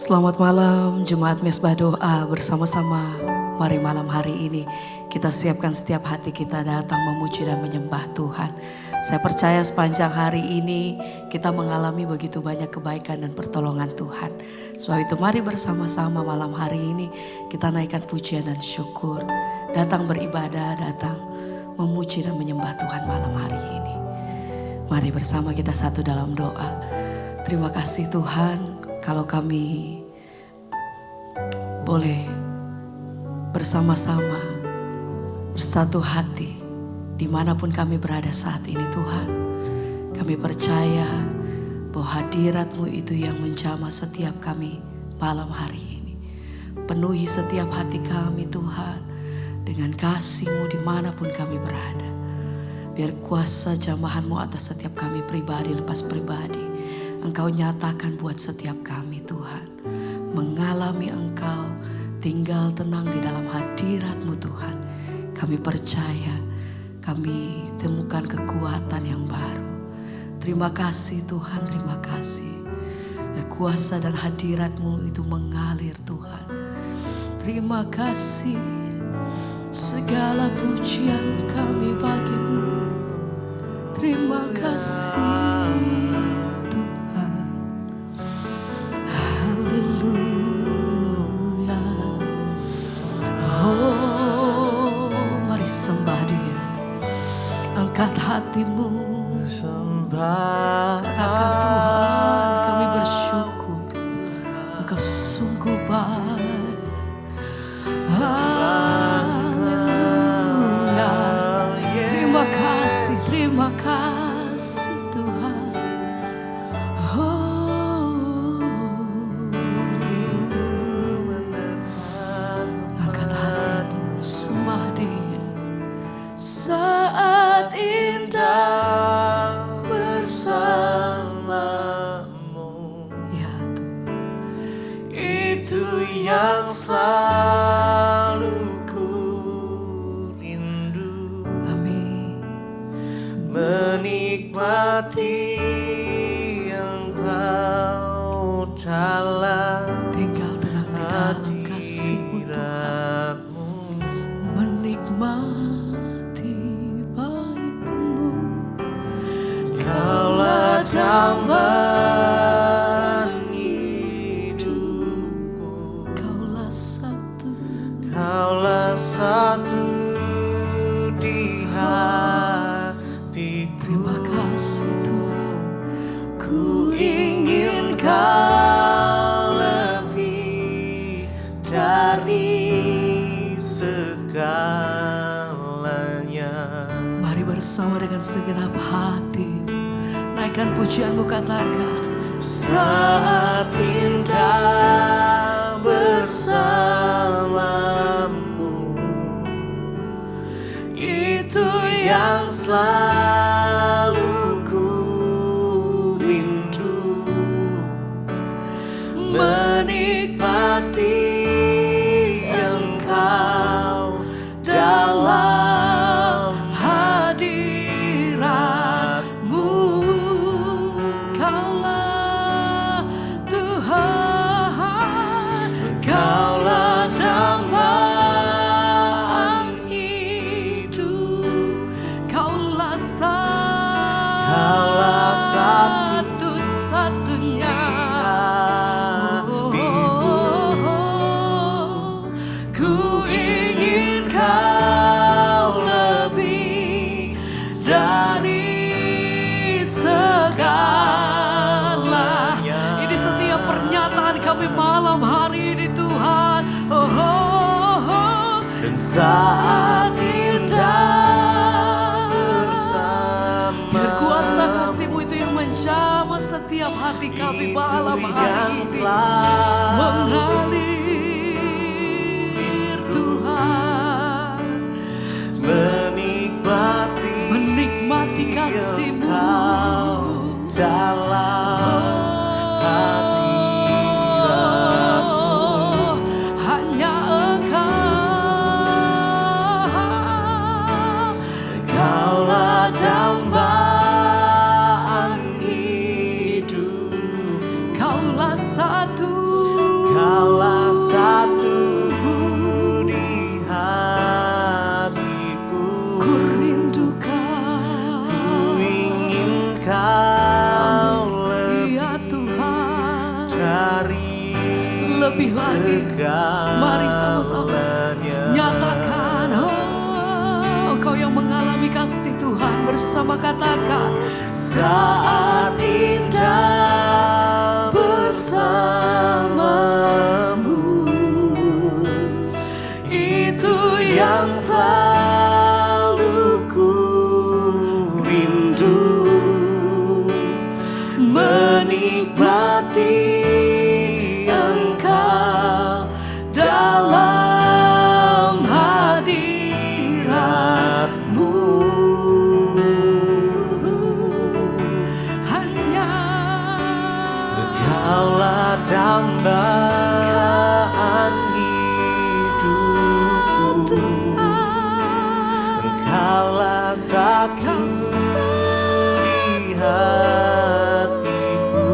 Selamat malam Jemaat Mesbah Doa bersama-sama. Mari malam hari ini kita siapkan setiap hati kita datang memuji dan menyembah Tuhan. Saya percaya sepanjang hari ini kita mengalami begitu banyak kebaikan dan pertolongan Tuhan. Sebab itu mari bersama-sama malam hari ini kita naikkan pujian dan syukur. Datang beribadah, datang memuji dan menyembah Tuhan malam hari ini. Mari bersama kita satu dalam doa. Terima kasih Tuhan kalau kami boleh bersama-sama bersatu hati dimanapun kami berada saat ini Tuhan. Kami percaya bahwa hadirat-Mu itu yang menjamah setiap kami malam hari ini. Penuhi setiap hati kami Tuhan dengan kasih-Mu dimanapun kami berada. Biar kuasa jamahan-Mu atas setiap kami pribadi lepas pribadi Engkau nyatakan buat setiap kami Tuhan. Mengalami Engkau, tinggal tenang di dalam hadirat-Mu Tuhan. Kami percaya, kami temukan kekuatan yang baru. Terima kasih Tuhan, terima kasih. Kuasa dan hadirat-Mu itu mengalir Tuhan. Terima kasih, segala pujian kami bagi-Mu. Terima kasih. Angkat hatimu, katakan Tuhan kami bersyukur, Engkau sungguh baik. Haleluya. Terima kasih Tuhan. Angkat hatimu, sembah Dia. Saat indah bersamamu, ya Tuhan, itu yang selalu ku rindu. Amin. Menikmati Engkau jalan, tinggal tenang di dalam kasih-Mu Tuhan. Menikmati baik-Mu, Kaulah damai hidupku. Kaulah satu di hatiku. Terima kasih Tuhan. Ku ingin Kau lebih dari segalanya. Mari bersama dengan segenap hati naikkan pujian-Mu, katakan saat indah bersamamu, itu yang selalu ku rindu. Menikmati Engkau dalam hadirat-Mu. Kaulah Tuhan, Kaulah damai hidup. Kaulah satu-satunya. Ku ingin Kau lebih dari segalanya. Ini setiap pernyataan kami malam hari ini Tuhan. Dan saat indah bersama, biar kuasa kasih-Mu itu yang menjamah setiap hati kami malam hari ini. Mengalir Tuhan, menikmati kasih-Mu dalam hadirat-Mu. Hanya Engkau, Kaulah dambaan hidup. Kaulah satu lebih lagi. Mari sama-sama nyatakan, Engkau yang mengalami kasih Tuhan bersama, katakan saat indah bersamamu, itu yang selalu ku rindu, menikmati Engkau dalam hadirat-Mu. Hanya Engkaulah dambaan hidupku, Engkaulah satu di hatiku.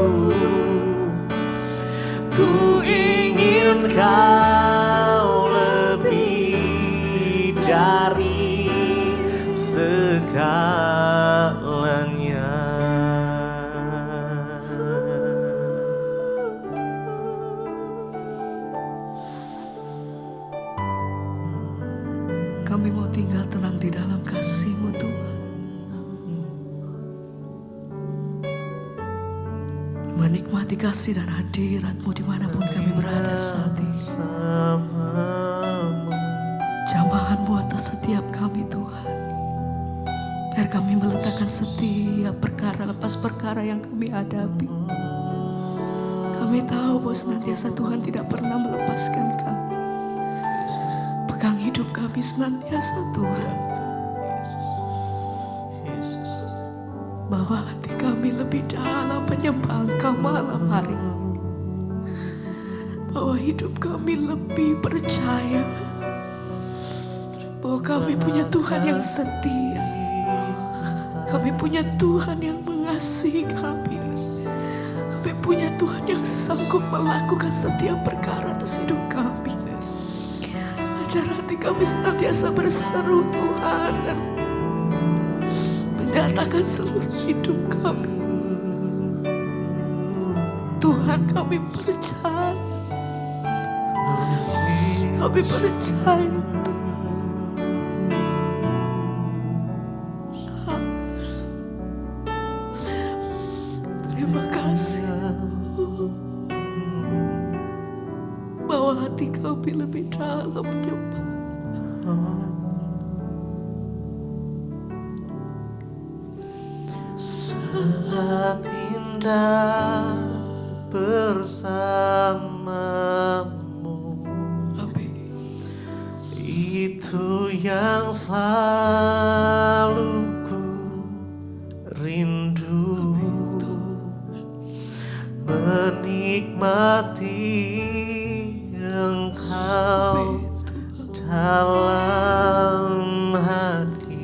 Ku ingin Kau lebih dari segalanya. Kami mau tinggal tenang di dalam kasih-Mu Tuhan, menikmati kasih dan hadirat-Mu dimanapun kami berada saat ini. Jamahan-Mu atas setiap kami Tuhan, biar kami meletakkan setiap perkara lepas perkara yang kami hadapi. Kami tahu bahwa senantiasa Tuhan tidak pernah melepaskan kami. Pegang hidup kami senantiasa Tuhan, bawa hati kami lebih dalam menyembah Engkau malam hari ini. Bawa hidup kami lebih percaya bahwa kami punya Tuhan yang setia. Kami punya Tuhan yang mengasihi kami. Kami punya Tuhan yang sanggup melakukan setiap perkara atas hidup kami. Ajar hati kami senantiasa berseru Tuhan dan menyatakan seluruh hidup kami. Tuhan, kami percaya. Kami percaya Tuhan. Terima kasih. Bawa hati kami lebih dalam menyembah. Saat indah bersamamu, itu yang selalu ku rindu, menikmati Engkau dalam hadirat-Mu.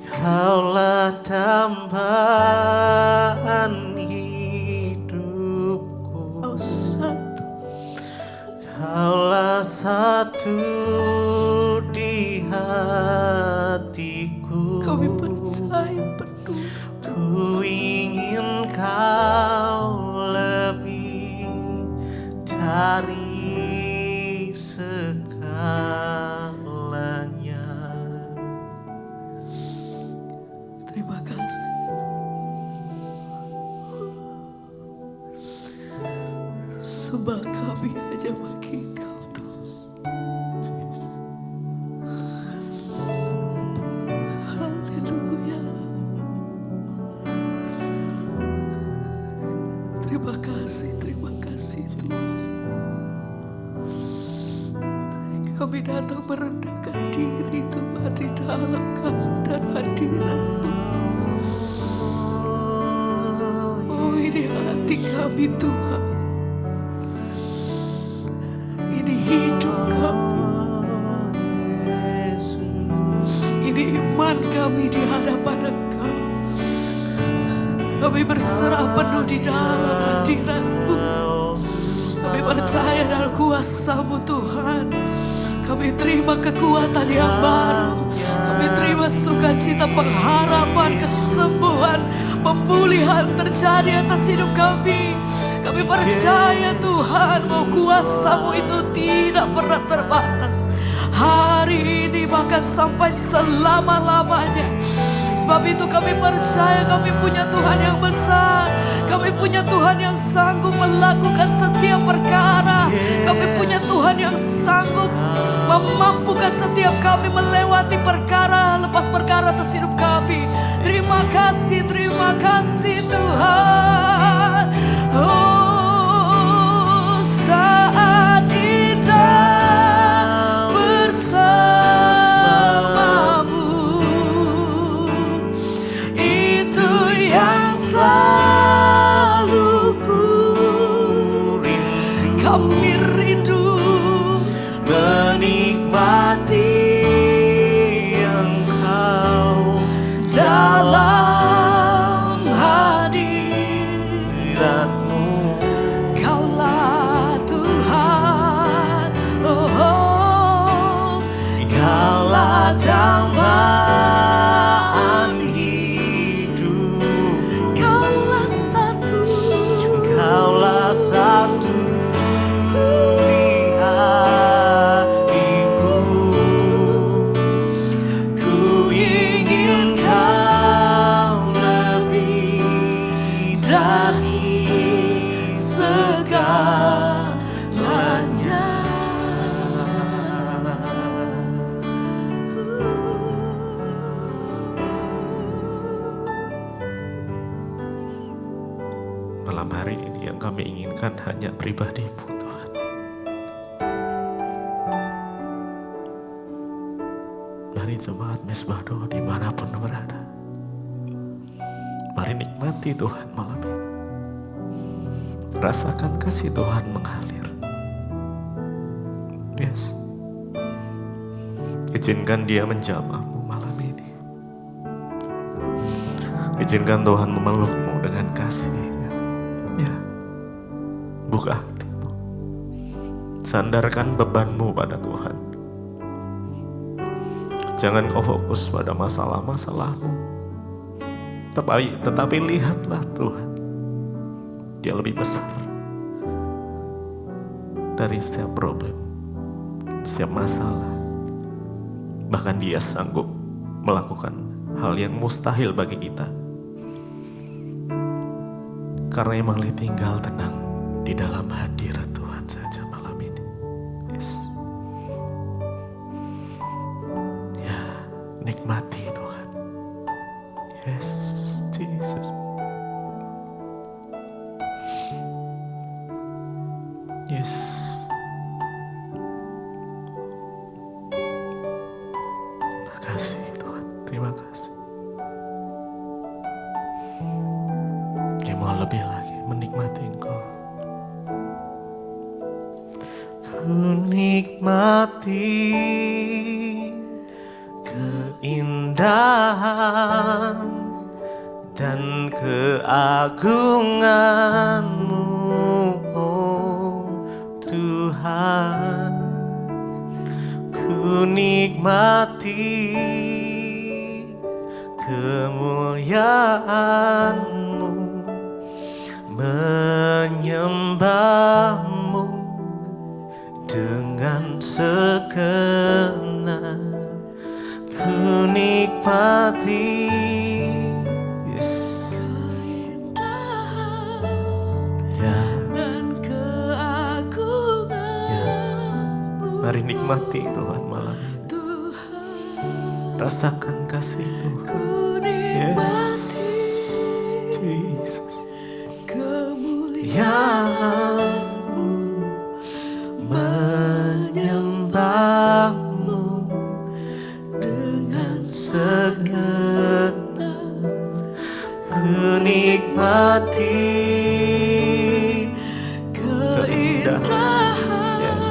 Kaulah dambaan hidupku, Kaulah satu di hatiku. Kami percaya penuh. Ku ingin Kau lebih dari segalanya. Terima kasih. Sembah kami hanya bagi Kau Tuhan. Haleluya. Terima kasih Tuhan. Kami datang merendahkan diri Tuhan di dalam kasih dan hadirat-Mu. Oh, ini hati kami Tuhan. Ini hidup kami. Ini iman kami di hadapan Engkau. Kami berserah penuh di dalam hadirat-Mu. Kami percaya dalam kuasa-Mu Tuhan. Kami terima kekuatan yang baru. Kami terima sukacita, pengharapan, kesembuhan, pemulihan terjadi atas hidup kami. Kami percaya Tuhan bahwa kuasa-Mu itu tidak pernah terbatas. Hari ini bahkan sampai selama-lamanya. Sebab itu kami percaya kami punya Tuhan yang besar. Kami punya Tuhan yang sanggup melakukan setiap perkara. Kami punya Tuhan yang sanggup memampukan setiap kami melewati perkara lepas perkara atas hidup kami. Terima kasih Tuhan. Oh, saat indah bersamamu, itu yang selalu ku rindu. Kami rindu menikmati Engkau dalam hadirat-Mu. Kaulah Tuhan, Kaulah dambaan hidup. Kaulah satu di hatiku. Ku ingin Kau lebih dari segalanya. Malam hari ini yang kami inginkan hanya pribadi-Mu Tuhan. Mari jemaat Mesbah Doa dimanapun berada, mari nikmati Tuhan malam ini. Rasakan kasih Tuhan mengalir. Yes. Izinkan Dia menjamahmu malam ini. Izinkan Tuhan memelukmu dengan kasih-Nya. Ya. Buka hatimu. Sandarkan bebanmu pada Tuhan. Jangan kau fokus pada masalah-masalahmu. Tetapi lihatlah Tuhan. Dia lebih besar dari setiap problem, setiap masalah. Bahkan Dia sanggup melakukan hal yang mustahil bagi kita. Karena emang tinggal tenang di dalam hadirat Tuhan saja malam ini. Yes. Ya, nikmati Tuhan. Yes, Jesus. Yes. Terima kasih Tuhan, terima kasih. Dia mau lebih lagi menikmati Engkau. Ku nikmati keindahan dan keagungan-Mu, oh Tuhan. Ku nikmati kemuliaan-Mu, menyembah-Mu dengan segenap. Ku nikmati, yes, ya, Dan keagungan ya. Mari nikmati Tuhan malam ini. Rasakan kasih Tuhan. ku Yes, nikmati Jesus. kemuliaan-Mu, Menyembah-Mu dengan segenap. Ku nikmati keindahan Yes,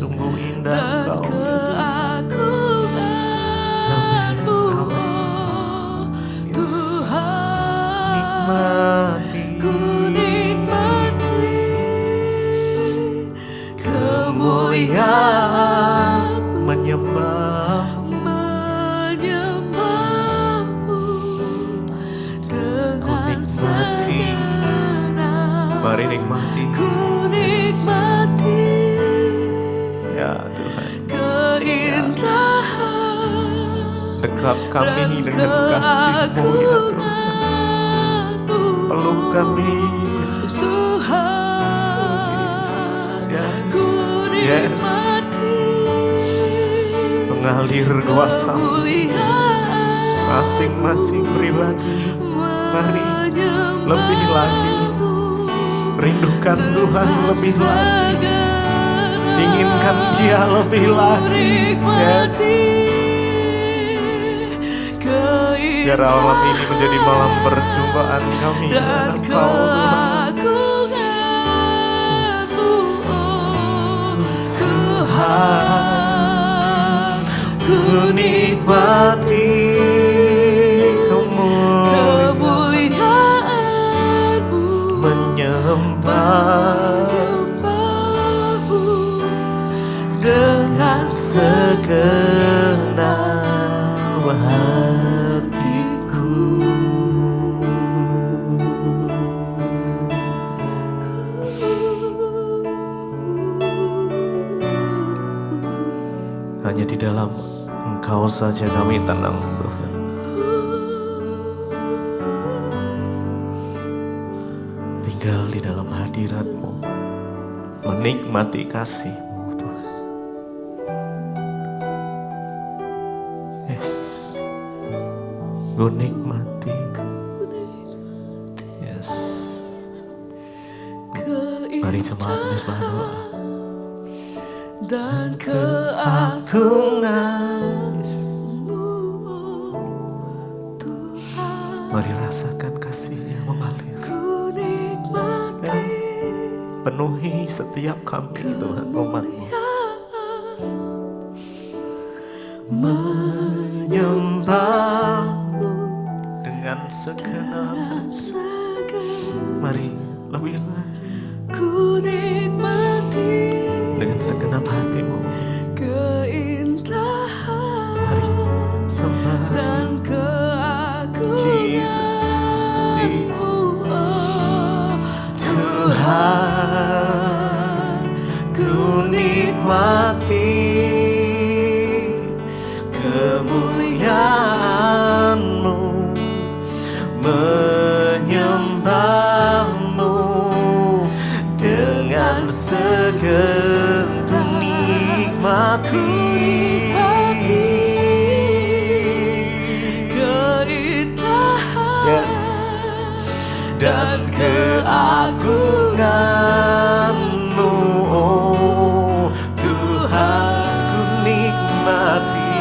sungguh indah dan Engkau. keagungan-Mu, oh Tuhan. Nikmati Ku nikmati kemuliaan-Mu, Mari nikmati. Ku nikmati Ya Tuhan, keindahan dekap kami dan dengan kasih-Mu ya Tuhan. keagunganmu, Peluk kami Yesus. Tuhan. Jesus, yes, Ku yes. nikmati Mengalir kuasa kemuliaan masing-masing pribadi. Mari lebih lagi rindukan Tuhan lebih lagi, inginkan Dia lebih lagi. Yes, biar malam ini menjadi malam perjumpaan kami dengan Engkau Tuhan. Tuhan, Ku nikmati kemuliaan-Mu, menyembah menyembah-Mu dengan segenap hatiku. Hanya di dalam Engkau saja kami tenang Tuhan. Tinggal di dalam hadirat-Mu, menikmati kasih-Mu Tuhan. Yes, ku nikmati. Yes, mari jemaat mesbah doa. dan Keagungan, Tuhan. mari rasakan kasih-Nya mengalir. Ku nikmati Penuhi setiap kami Tuhan umat-Mu. Menyembah-Mu dengan segenap hati. Mari lebih lagi ku nikmati dengan segenap hati-Mu. keindahan Mari sembah dan keagungan Jesus, Jesus. oh, Tuhan, ku nikmati kemuliaan-Mu, menyembah-Mu dengan segenap nikmati keindahan yes, dan keagungan-Mu, oh Tuhan, ku nikmati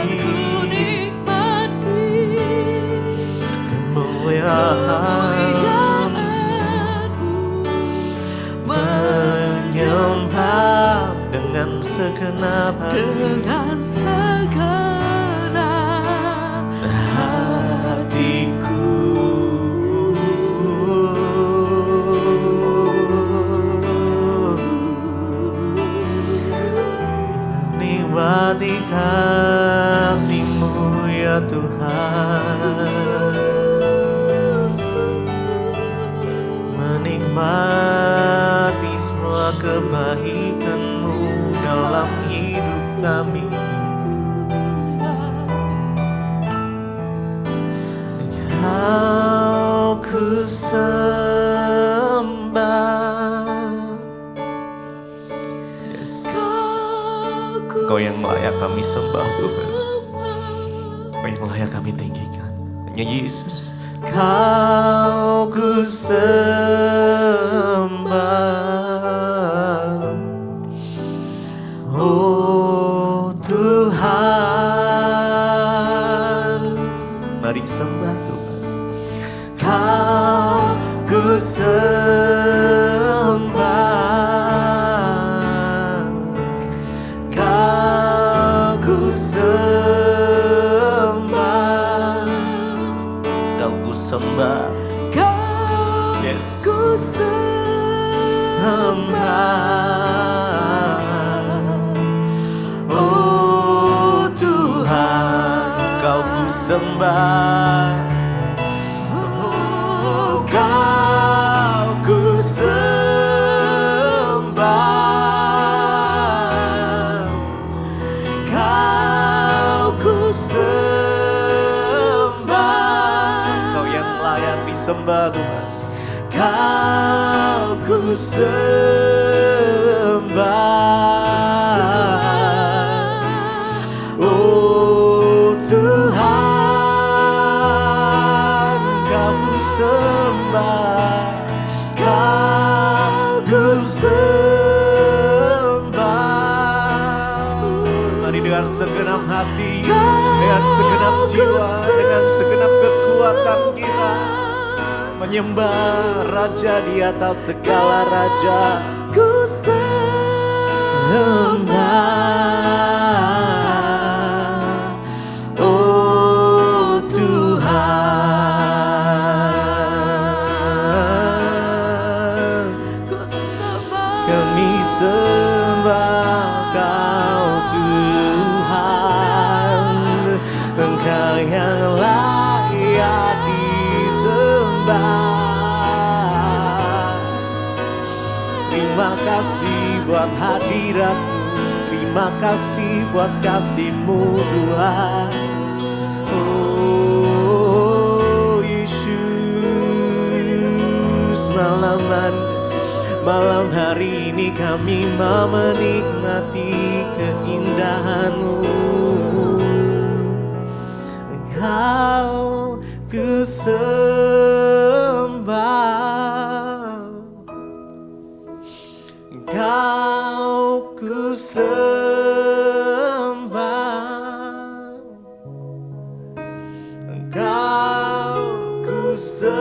kemuliaan, menyembah dengan segenap hati. dengan segenap Hatiku menikmati kasih-Mu ya Tuhan, menikmati semua kebaikan-Mu dalam hidup kami. Kau ku sembah, yes. Kau yang layak kami sembah Tuhan, Kau yang layak kami tinggikan, hanya Yesus. Kau ku sembah, oh Tuhan, mari sembah Tuhan. Kau ku sembah, Kau ku sembah, Kau ku sembah, yes, ku sembah, oh Tuhan, Kau ku sembah, oh Kau ku sembah. sembah Tuhan. Kau ku sembah, oh Tuhan, kau ku sembah, kau ku sembah. Mari dengan segenap hati, dengan segenap jiwa, dengan segenap kekuatan kita menyembah Raja di atas segala raja. Ku Sembah, oh Tuhan, kami sembah Kau Tuhan, Engkau yang layak disembah. Terima kasih buat hadirat-Mu, terima kasih buat kasih-Mu Tuhan. Oh Yesus, malam hari ini kami mau menikmati keindahan-Mu. Engkau ku sembah, Engkau ku sembah, Engkau ku sembah,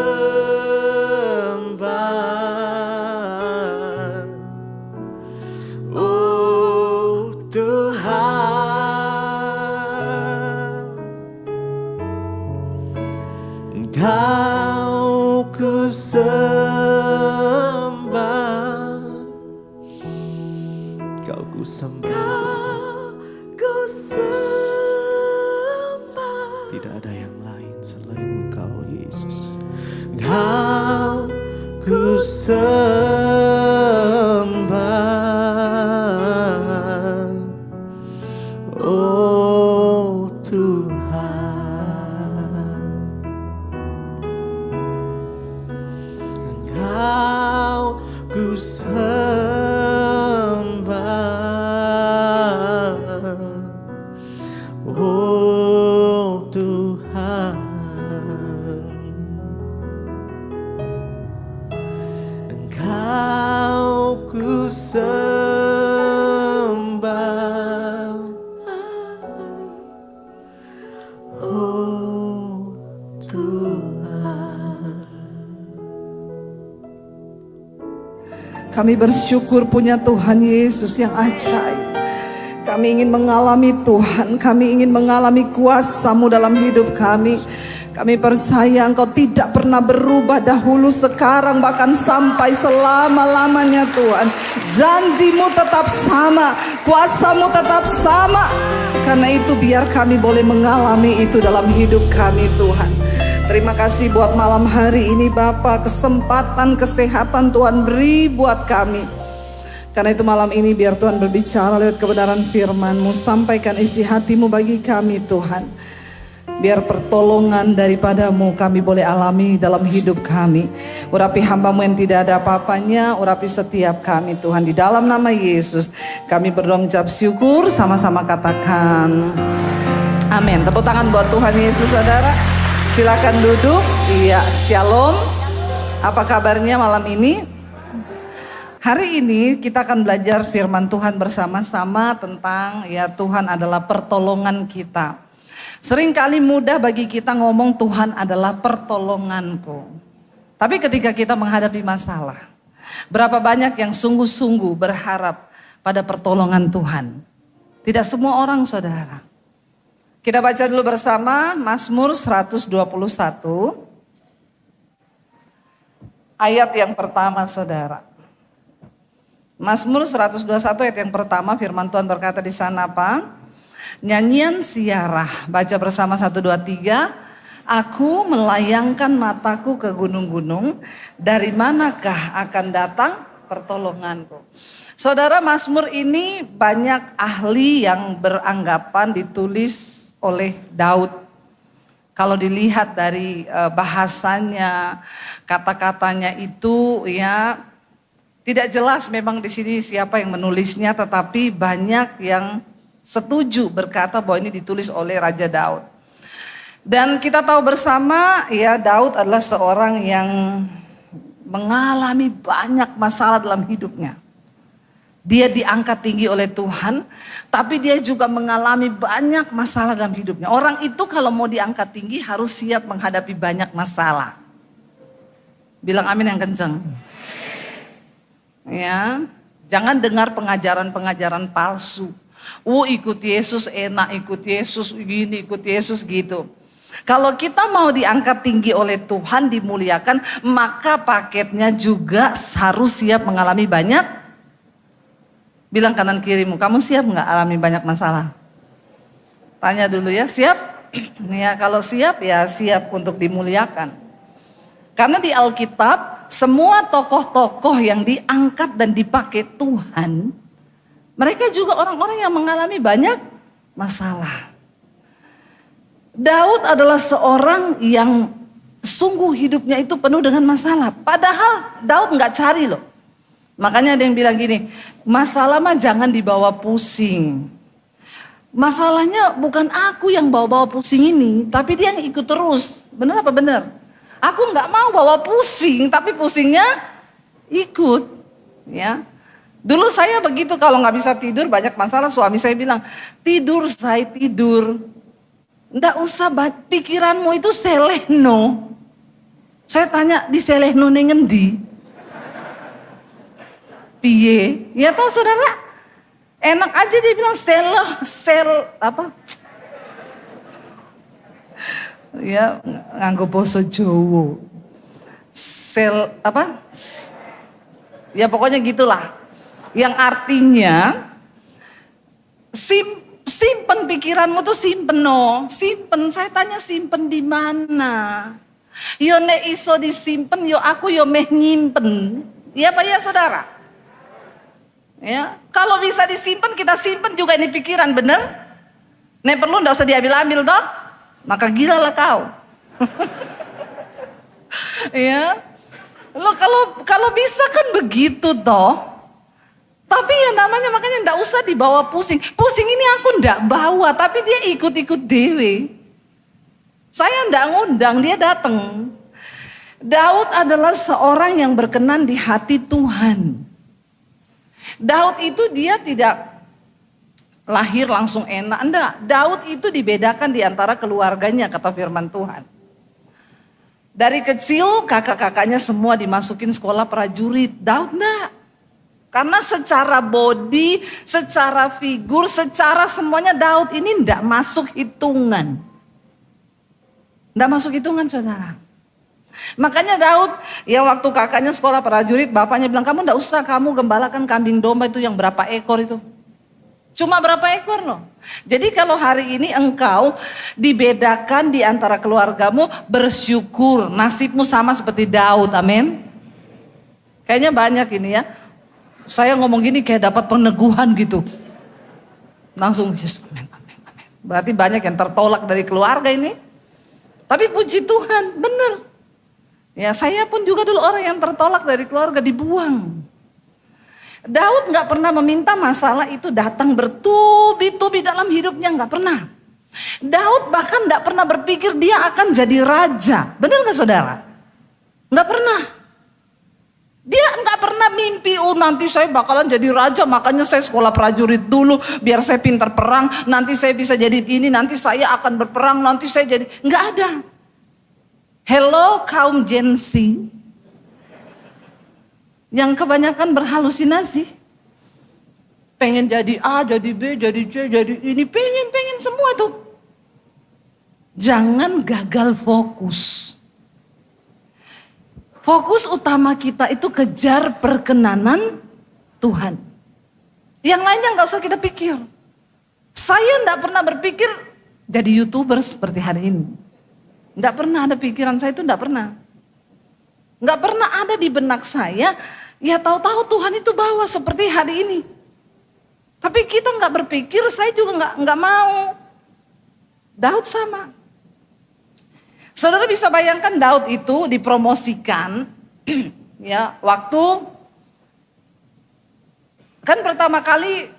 oh Tuhan, Engkau ku sembah, Kau ku sembah, tidak ada yang lain selain Engkau Yesus. Engkau ku sembah, oh Tuhan, Engkau ku sembah, oh Tuhan, Engkau ku sembah, oh Tuhan. Kami bersyukur punya Tuhan Yesus yang ajaib. Kami ingin mengalami Tuhan, kami ingin mengalami kuasa-Mu dalam hidup kami. Kami percaya Engkau tidak pernah berubah dahulu, sekarang, bahkan sampai selama-lamanya Tuhan. Janji-Mu tetap sama, kuasa-Mu tetap sama. Karena itu biar kami boleh mengalami itu dalam hidup kami Tuhan. Terima kasih buat malam hari ini Bapa, kesempatan, kesehatan Tuhan beri buat kami. Karena itu malam ini biar Tuhan berbicara lewat kebenaran firman-Mu. Sampaikan isi hati-Mu bagi kami Tuhan. Biar pertolongan daripada-Mu kami boleh alami dalam hidup kami. Urapi hamba-Mu yang tidak ada apa-apanya, urapi setiap kami Tuhan. Di dalam nama Yesus kami berdoa mengucap syukur, sama-sama katakan amin. Tepuk tangan buat Tuhan Yesus saudara. Silakan duduk. Iya, shalom. Apa kabarnya malam ini? Hari ini kita akan belajar firman Tuhan bersama-sama tentang ya Tuhan adalah pertolongan kita. Seringkali mudah bagi kita ngomong Tuhan adalah pertolonganku. Tapi ketika kita menghadapi masalah, berapa banyak yang sungguh-sungguh berharap pada pertolongan Tuhan? Tidak semua orang saudara. Kita baca dulu bersama Mazmur 121 ayat yang pertama saudara. Mazmur 121 ayat yang pertama firman Tuhan berkata di sana apa? Nyanyian siarah, baca bersama 1, 2, 3. Aku melayangkan mataku ke gunung-gunung, dari manakah akan datang pertolonganku? Saudara, Mazmur ini banyak ahli yang beranggapan ditulis oleh Daud. Kalau dilihat dari bahasanya, kata-katanya itu ya tidak jelas memang di sini siapa yang menulisnya, tetapi banyak yang setuju berkata bahwa ini ditulis oleh Raja Daud. Dan kita tahu bersama ya Daud adalah seorang yang mengalami banyak masalah dalam hidupnya. Dia diangkat tinggi oleh Tuhan, tapi dia juga mengalami banyak masalah dalam hidupnya. Orang itu kalau mau diangkat tinggi harus siap menghadapi banyak masalah. Bilang amin yang kenceng. Ya, jangan dengar pengajaran-pengajaran palsu. Ikut Yesus enak, ikut Yesus gini, ikut Yesus gitu. Kalau kita mau diangkat tinggi oleh Tuhan, dimuliakan, maka paketnya juga harus siap mengalami banyak. Bilang kanan kirimu, kamu siap nggak alami banyak masalah? Tanya dulu ya, siap? Ya kalau siap ya siap untuk dimuliakan. Karena di Alkitab semua tokoh-tokoh yang diangkat dan dipakai Tuhan, mereka juga orang-orang yang mengalami banyak masalah. Daud adalah seorang yang sungguh hidupnya itu penuh dengan masalah. Padahal Daud nggak cari loh. Makanya ada yang bilang gini, masalah mah jangan dibawa pusing. Masalahnya bukan aku yang bawa-bawa pusing ini, tapi dia yang ikut terus. Benar apa benar? Aku nggak mau bawa pusing, tapi pusingnya ikut. Ya, dulu saya begitu kalau nggak bisa tidur banyak masalah, suami saya bilang tidur saya tidur. Nggak usah pikiranmu itu selehno. Saya tanya di selehno nengendi. Piye? Ya tahu saudara, enak aja dia bilang apa? Ya nganggo basa Jawa. Apa? Ya pokoknya gitulah. Yang artinya simpen pikiranmu tuh simpen no. Simpen, saya tanya simpen di mana? Yo nek iso disimpen yo aku yo meh nyimpen. Iya Pak ya saudara? Ya, kalau bisa disimpan kita simpan juga ini pikiran, bener? Nek perlu ndak usah diambil-ambil toh, maka gila lah kau. Ya, lo kalau bisa kan begitu toh. Tapi ya namanya makanya ndak usah dibawa pusing. Pusing ini aku ndak bawa, tapi dia ikut-ikut dewe. Saya ndak ngundang, dia datang. Daud adalah seorang yang berkenan di hati Tuhan. Daud itu dia tidak lahir langsung enak, enggak. Daud itu dibedakan di antara keluarganya kata firman Tuhan. Dari kecil kakak-kakaknya semua dimasukin sekolah prajurit, Daud enggak. Karena secara body, secara figur, secara semuanya Daud ini enggak masuk hitungan. Enggak masuk hitungan saudara. Makanya Daud, ya waktu kakaknya sekolah prajurit, bapaknya bilang kamu enggak usah, kamu gembalakan kambing domba itu yang berapa ekor itu. Cuma berapa ekor loh. Jadi kalau hari ini engkau dibedakan di antara keluargamu, bersyukur, nasibmu sama seperti Daud, amin. Kayaknya banyak ini ya, saya ngomong gini kayak dapat peneguhan gitu. Langsung, yes, amin, amin, amin. Berarti banyak yang tertolak dari keluarga ini. Tapi puji Tuhan, benar. Ya saya pun juga dulu orang yang tertolak dari keluarga, dibuang. Daud gak pernah meminta masalah itu datang bertubi-tubi dalam hidupnya, gak pernah. Daud bahkan gak pernah berpikir dia akan jadi raja. Benar gak saudara? Gak pernah. Dia gak pernah mimpi, nanti saya bakalan jadi raja, makanya saya sekolah prajurit dulu biar saya pintar perang, nanti saya bisa jadi ini, nanti saya akan berperang, nanti saya jadi, gak ada. Hello kaum Gen Z yang kebanyakan berhalusinasi. Pengen jadi A, jadi B, jadi C, jadi ini, pengen semua tuh. Jangan gagal fokus. Fokus utama kita itu kejar perkenanan Tuhan. Yang lainnya gak usah kita pikir. Saya gak pernah berpikir jadi YouTuber seperti hari ini. Nggak pernah ada pikiran saya itu, nggak pernah. Nggak pernah ada di benak saya, ya tahu-tahu Tuhan itu bawa seperti hari ini. Tapi kita nggak berpikir, saya juga nggak mau. Daud sama. Saudara bisa bayangkan Daud itu dipromosikan ya, waktu kan pertama kali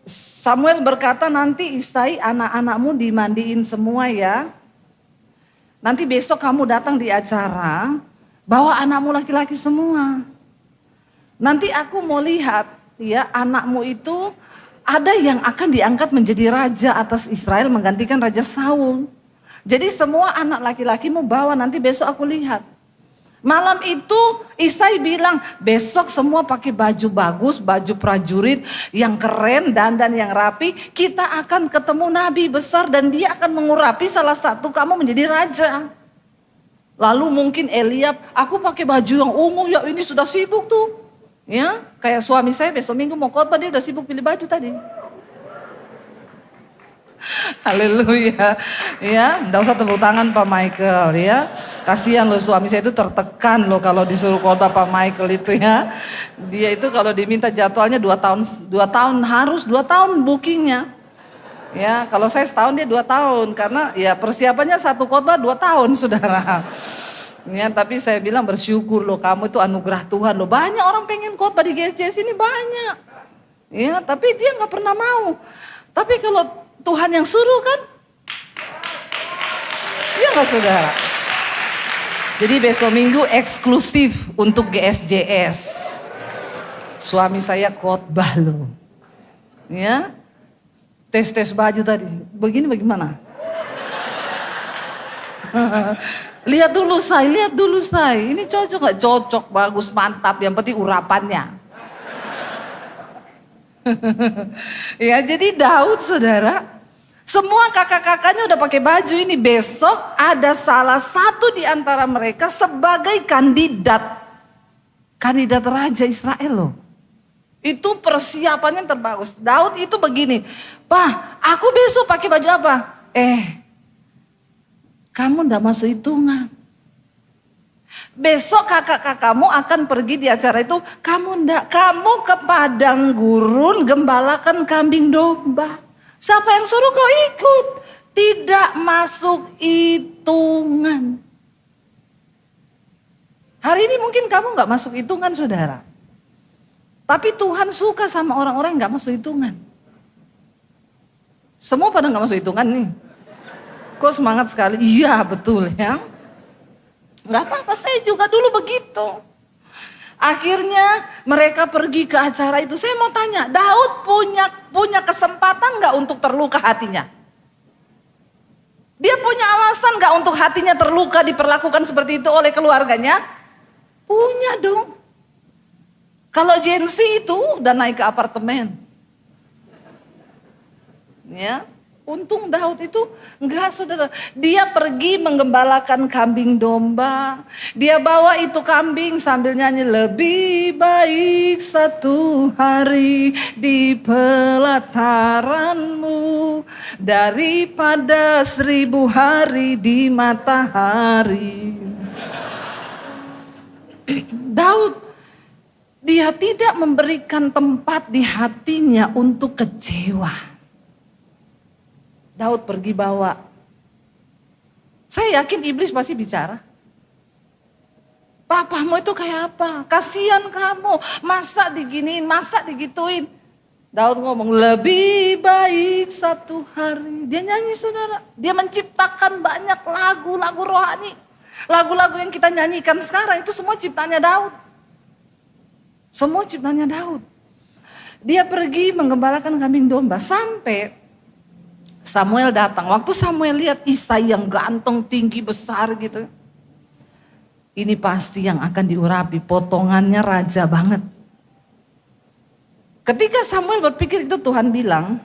Samuel berkata, nanti Isai anak-anakmu dimandiin semua ya. Nanti besok kamu datang di acara, bawa anakmu laki-laki semua. Nanti aku mau lihat ya, anakmu itu ada yang akan diangkat menjadi raja atas Israel menggantikan Raja Saul. Jadi semua anak laki-laki mau bawa, nanti besok aku lihat. Malam itu Isai bilang, besok semua pakai baju bagus, baju prajurit yang keren, dandan yang rapi. Kita akan ketemu nabi besar dan dia akan mengurapi salah satu kamu menjadi raja. Lalu mungkin Eliab, aku pakai baju yang ungu, ya ini sudah sibuk tuh. Ya, kayak suami saya besok minggu mau khotbah, dia udah sibuk pilih baju tadi. Haleluya. Ya, enggak usah tepuk tangan Pak Michael ya. Kasihan loh, suami saya itu tertekan loh kalau disuruh khotbah Pak Michael itu ya. Dia itu kalau diminta jadwalnya 2 tahun harus 2 tahun bookingnya. Ya, kalau saya setahun dia 2 tahun karena ya persiapannya satu khotbah 2 tahun saudara. Ya, tapi saya bilang bersyukur loh, kamu itu anugerah Tuhan loh. Banyak orang pengen khotbah di GSJS ini banyak. Ya, tapi dia nggak pernah mau. Tapi kalau Tuhan yang suruh kan, iya nggak saudara? Jadi besok minggu eksklusif untuk GSJS. Suami saya khotbah loh. Ya, tes baju tadi. Begini bagaimana? Lihat dulu saya. Ini cocok gak? Cocok, bagus, mantap. Yang penting urapannya. Ya, jadi Daud saudara, semua kakak-kakaknya udah pakai baju ini. Besok ada salah satu di antara mereka sebagai kandidat raja Israel loh. Itu persiapannya terbagus. Daud itu begini, Pak, aku besok pakai baju apa? Kamu enggak masuk hitungan. Besok kakak-kakakmu akan pergi di acara itu, kamu ke padang gurun gembalakan kambing domba. Siapa yang suruh kau ikut? Tidak masuk hitungan. Hari ini mungkin kamu enggak masuk hitungan saudara. Tapi Tuhan suka sama orang-orang yang enggak masuk hitungan. Semua pada enggak masuk hitungan nih. Kok semangat sekali? Iya betul ya. Gak apa-apa, saya juga dulu begitu. Akhirnya mereka pergi ke acara itu. Saya mau tanya, Daud punya kesempatan gak untuk terluka hatinya? Dia punya alasan gak untuk hatinya terluka diperlakukan seperti itu oleh keluarganya? Punya dong. Kalau Jensi itu udah naik ke apartemen. Ya. Untung Daud itu enggak saudara. Dia pergi menggembalakan kambing domba. Dia bawa itu kambing sambil nyanyi, lebih baik 1 hari di pelataranmu daripada 1000 hari di matahari. Daud, dia tidak memberikan tempat di hatinya untuk kecewa. Daud pergi bawa. Saya yakin iblis pasti bicara. Papamu itu kayak apa? Kasihan kamu. Masa diginiin, masa digituin. Daud ngomong, lebih baik 1 hari. Dia nyanyi saudara. Dia menciptakan banyak lagu-lagu rohani. Lagu-lagu yang kita nyanyikan sekarang itu semua ciptaannya Daud. Semua ciptaannya Daud. Dia pergi menggembalakan kambing domba sampai Samuel datang. Waktu Samuel lihat Isai yang ganteng, tinggi, besar gitu. Ini pasti yang akan diurapi, potongannya raja banget. Ketika Samuel berpikir itu, Tuhan bilang,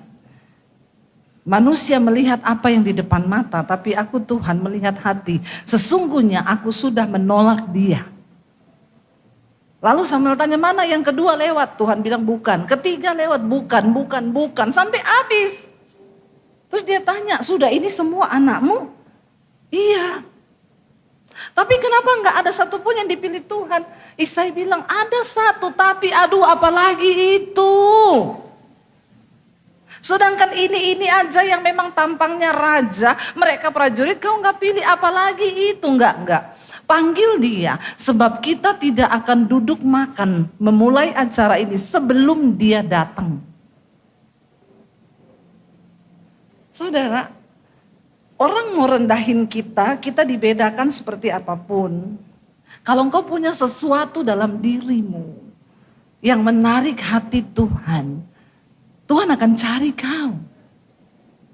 manusia melihat apa yang di depan mata, tapi aku Tuhan melihat hati. Sesungguhnya aku sudah menolak dia. Lalu Samuel tanya, mana yang kedua lewat? Tuhan bilang bukan. Ketiga lewat, bukan. Sampai habis. Terus dia tanya, sudah ini semua anakmu? Iya. Tapi kenapa enggak ada satupun yang dipilih Tuhan? Isai bilang, ada satu, tapi aduh apalagi itu. Sedangkan ini aja yang memang tampangnya raja, mereka prajurit, kau nggak pilih apalagi itu, enggak. Panggil dia, sebab kita tidak akan duduk makan memulai acara ini sebelum dia datang. Saudara, orang mau rendahin kita, kita dibedakan seperti apapun. Kalau engkau punya sesuatu dalam dirimu yang menarik hati Tuhan, Tuhan akan cari kau.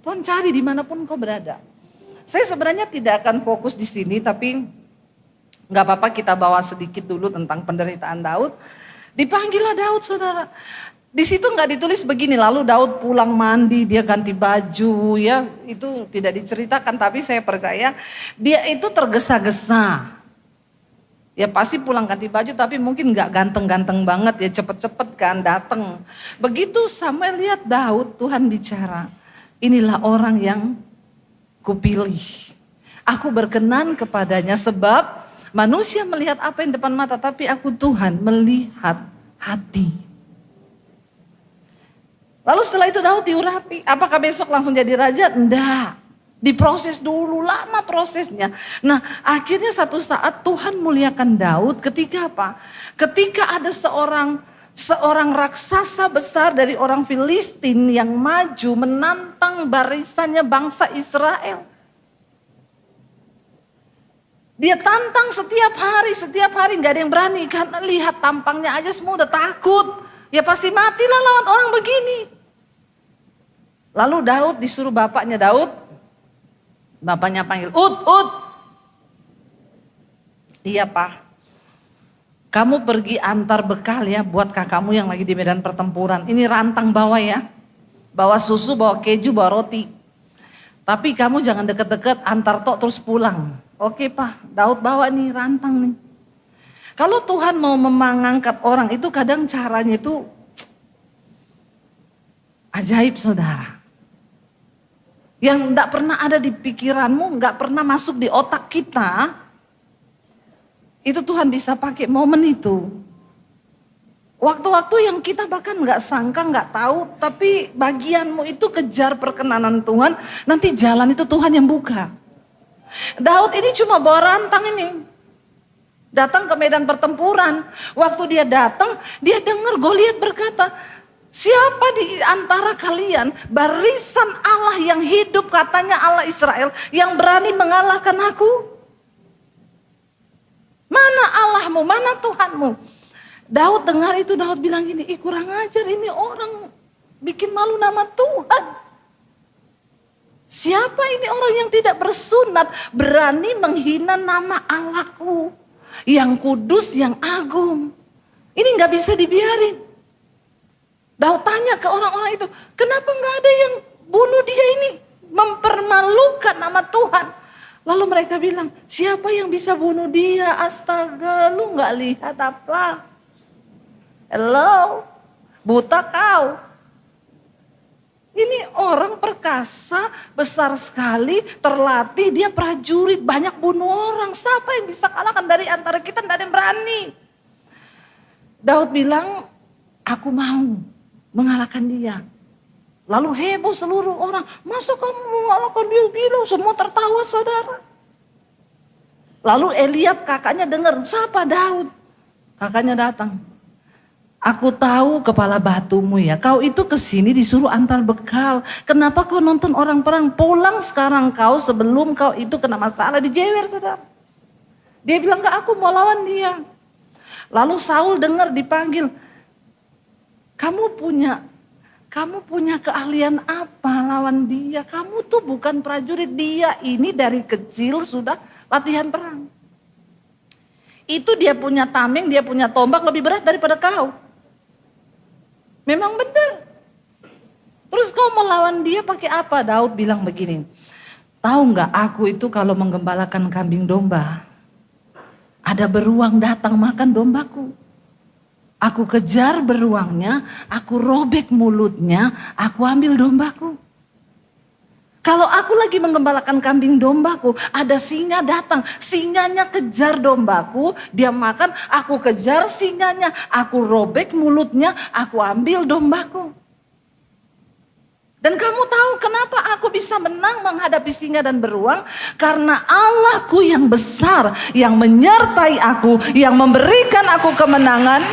Tuhan cari dimanapun kau berada. Saya sebenarnya tidak akan fokus di sini, tapi gak apa-apa kita bawa sedikit dulu tentang penderitaan Daud. Dipanggillah Daud, saudara. Di situ nggak ditulis begini, lalu Daud pulang mandi, dia ganti baju, ya itu tidak diceritakan. Tapi saya percaya dia itu tergesa-gesa. Ya pasti pulang ganti baju, tapi mungkin nggak ganteng-ganteng banget, ya cepet-cepet kan datang. Begitu Samuel lihat Daud, Tuhan bicara, inilah orang yang kupilih. Aku berkenan kepadanya sebab manusia melihat apa yang depan mata, tapi aku Tuhan melihat hati. Lalu setelah itu Daud diurapi. Apakah besok langsung jadi raja? Enggak. Diproses dulu, lama prosesnya. Nah akhirnya satu saat Tuhan muliakan Daud ketika apa? Ketika ada seorang raksasa besar dari orang Filistin yang maju menantang barisannya bangsa Israel. Dia tantang setiap hari gak ada yang berani. Karena lihat tampangnya aja semua udah takut. Ya pasti matilah lawan orang begini. Lalu Daud disuruh bapaknya Daud. Bapaknya panggil, Ut. Iya Pak. Kamu pergi antar bekal ya buat kakakmu yang lagi di medan pertempuran. Ini rantang bawa ya. Bawa susu, bawa keju, bawa roti. Tapi kamu jangan deket-deket, antar tok terus pulang. Oke Pak, Daud bawa nih rantang nih. Kalau Tuhan mau mengangkat orang itu kadang caranya itu ajaib saudara. Yang enggak pernah ada di pikiranmu, enggak pernah masuk di otak kita. Itu Tuhan bisa pakai momen itu. Waktu-waktu yang kita bahkan enggak sangka, enggak tahu. Tapi bagianmu itu kejar perkenanan Tuhan, nanti jalan itu Tuhan yang buka. Daud ini cuma bawa rantang ini. Datang ke medan pertempuran. Waktu dia datang, dia dengar Goliat berkata, siapa di antara kalian barisan Allah yang hidup, katanya Allah Israel, yang berani mengalahkan aku? Mana Allahmu, mana Tuhanmu? Daud dengar itu, Daud bilang gini, kurang ajar ini orang bikin malu nama Tuhan. Siapa ini orang yang tidak bersunat berani menghina nama Allahku yang kudus, yang agung. Ini gak bisa dibiarin. Daud tanya ke orang-orang itu, kenapa gak ada yang bunuh dia ini? Mempermalukan nama Tuhan. Lalu mereka bilang, siapa yang bisa bunuh dia? Astaga, lu gak lihat apa? Hello, buta kau. Ini orang perkasa, besar sekali, terlatih, dia prajurit, banyak bunuh orang. Siapa yang bisa kalahkan dari antara kita? Tidak ada yang berani. Daud bilang, aku mau mengalahkan dia. Lalu heboh seluruh orang. Masa kamu mengalahkan dia? Gila, semua tertawa saudara. Lalu Eliab kakaknya dengar, siapa Daud? Kakaknya datang. Aku tahu kepala batumu ya, kau itu kesini disuruh antar bekal. Kenapa kau nonton orang perang? Pulang sekarang kau sebelum kau itu kena masalah, dijewer saudara. Dia bilang enggak, aku mau lawan dia. Lalu Saul dengar dipanggil, kamu punya keahlian apa lawan dia? Kamu tuh bukan prajurit, dia ini dari kecil sudah latihan perang. Itu dia punya tameng, dia punya tombak lebih berat daripada kau. Memang benar. Terus kau melawan dia pakai apa? Daud bilang begini, tahu nggak aku itu kalau menggembalakan kambing domba, ada beruang datang makan dombaku. Aku kejar beruangnya, aku robek mulutnya, aku ambil dombaku. Kalau aku lagi menggembalakan kambing dombaku, ada singa datang, singanya kejar dombaku, dia makan, aku kejar singanya, aku robek mulutnya, aku ambil dombaku. Dan kamu tahu kenapa aku bisa menang menghadapi singa dan beruang? Karena Allahku yang besar, yang menyertai aku, yang memberikan aku kemenangan.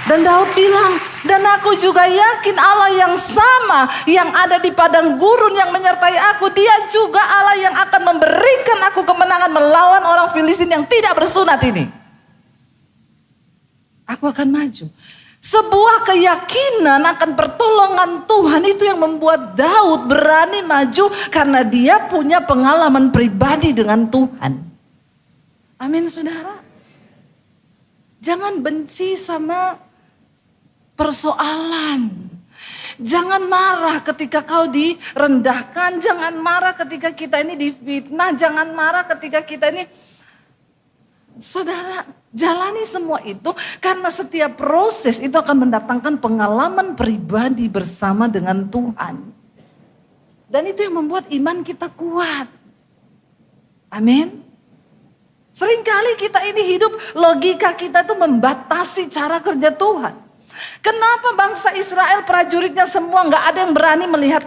Dan Daud bilang, dan aku juga yakin Allah yang sama, yang ada di padang gurun yang menyertai aku, dia juga Allah yang akan memberikan aku kemenangan melawan orang Filistin yang tidak bersunat ini. Aku akan maju. Sebuah keyakinan akan pertolongan Tuhan itu yang membuat Daud berani maju karena dia punya pengalaman pribadi dengan Tuhan. Amin saudara. Jangan benci sama persoalan. Jangan marah ketika kau direndahkan. Jangan marah ketika kita ini difitnah. Jangan marah ketika kita ini... Saudara, jalani semua itu karena setiap proses itu akan mendatangkan pengalaman pribadi bersama dengan Tuhan. Dan itu yang membuat iman kita kuat. Amin. Seringkali kita ini hidup, logika kita itu membatasi cara kerja Tuhan. Kenapa bangsa Israel prajuritnya semua gak ada yang berani melihat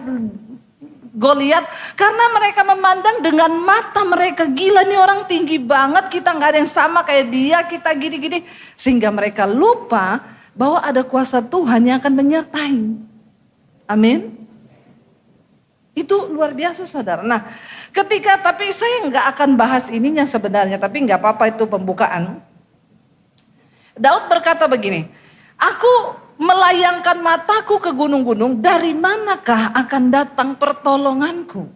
Goliat? Karena mereka memandang dengan mata mereka, gila nih orang tinggi banget, kita gak ada yang sama kayak dia, kita gini-gini. Sehingga mereka lupa bahwa ada kuasa Tuhan yang akan menyertai. Amin. Itu luar biasa saudara. Nah tapi saya gak akan bahas ininya sebenarnya, tapi gak apa-apa itu pembukaan. Daud berkata begini, aku melayangkan mataku ke gunung-gunung, dari manakah akan datang pertolonganku?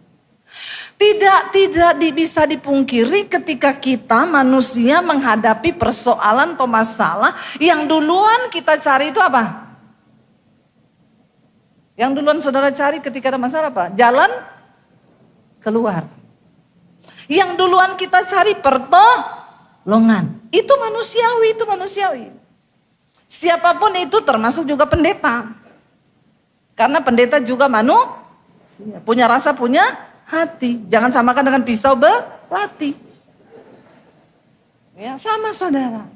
Tidak bisa dipungkiri ketika kita manusia menghadapi persoalan atau masalah, yang duluan kita cari itu apa? Yang duluan saudara cari ketika ada masalah apa? Jalan keluar. Yang duluan kita cari pertolongan. Itu manusiawi. Siapapun itu termasuk juga pendeta. Karena pendeta juga punya rasa, punya hati. Jangan samakan dengan pisau belati. Ya, sama saudara.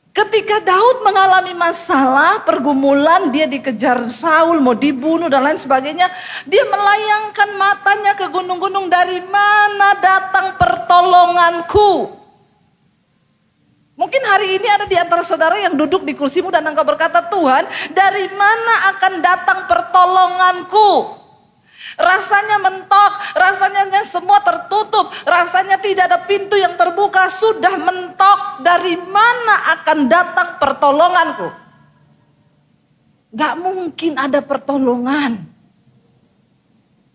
Ketika Daud mengalami masalah, pergumulan, dia dikejar Saul, mau dibunuh dan lain sebagainya. Dia melayangkan matanya ke gunung-gunung, dari mana datang pertolonganku? Mungkin hari ini ada di antara saudara yang duduk di kursimu dan engkau berkata, Tuhan, dari mana akan datang pertolonganku? Rasanya mentok, rasanya semua tertutup, rasanya tidak ada pintu yang terbuka, sudah mentok. Dari mana akan datang pertolonganku? Gak mungkin ada pertolongan.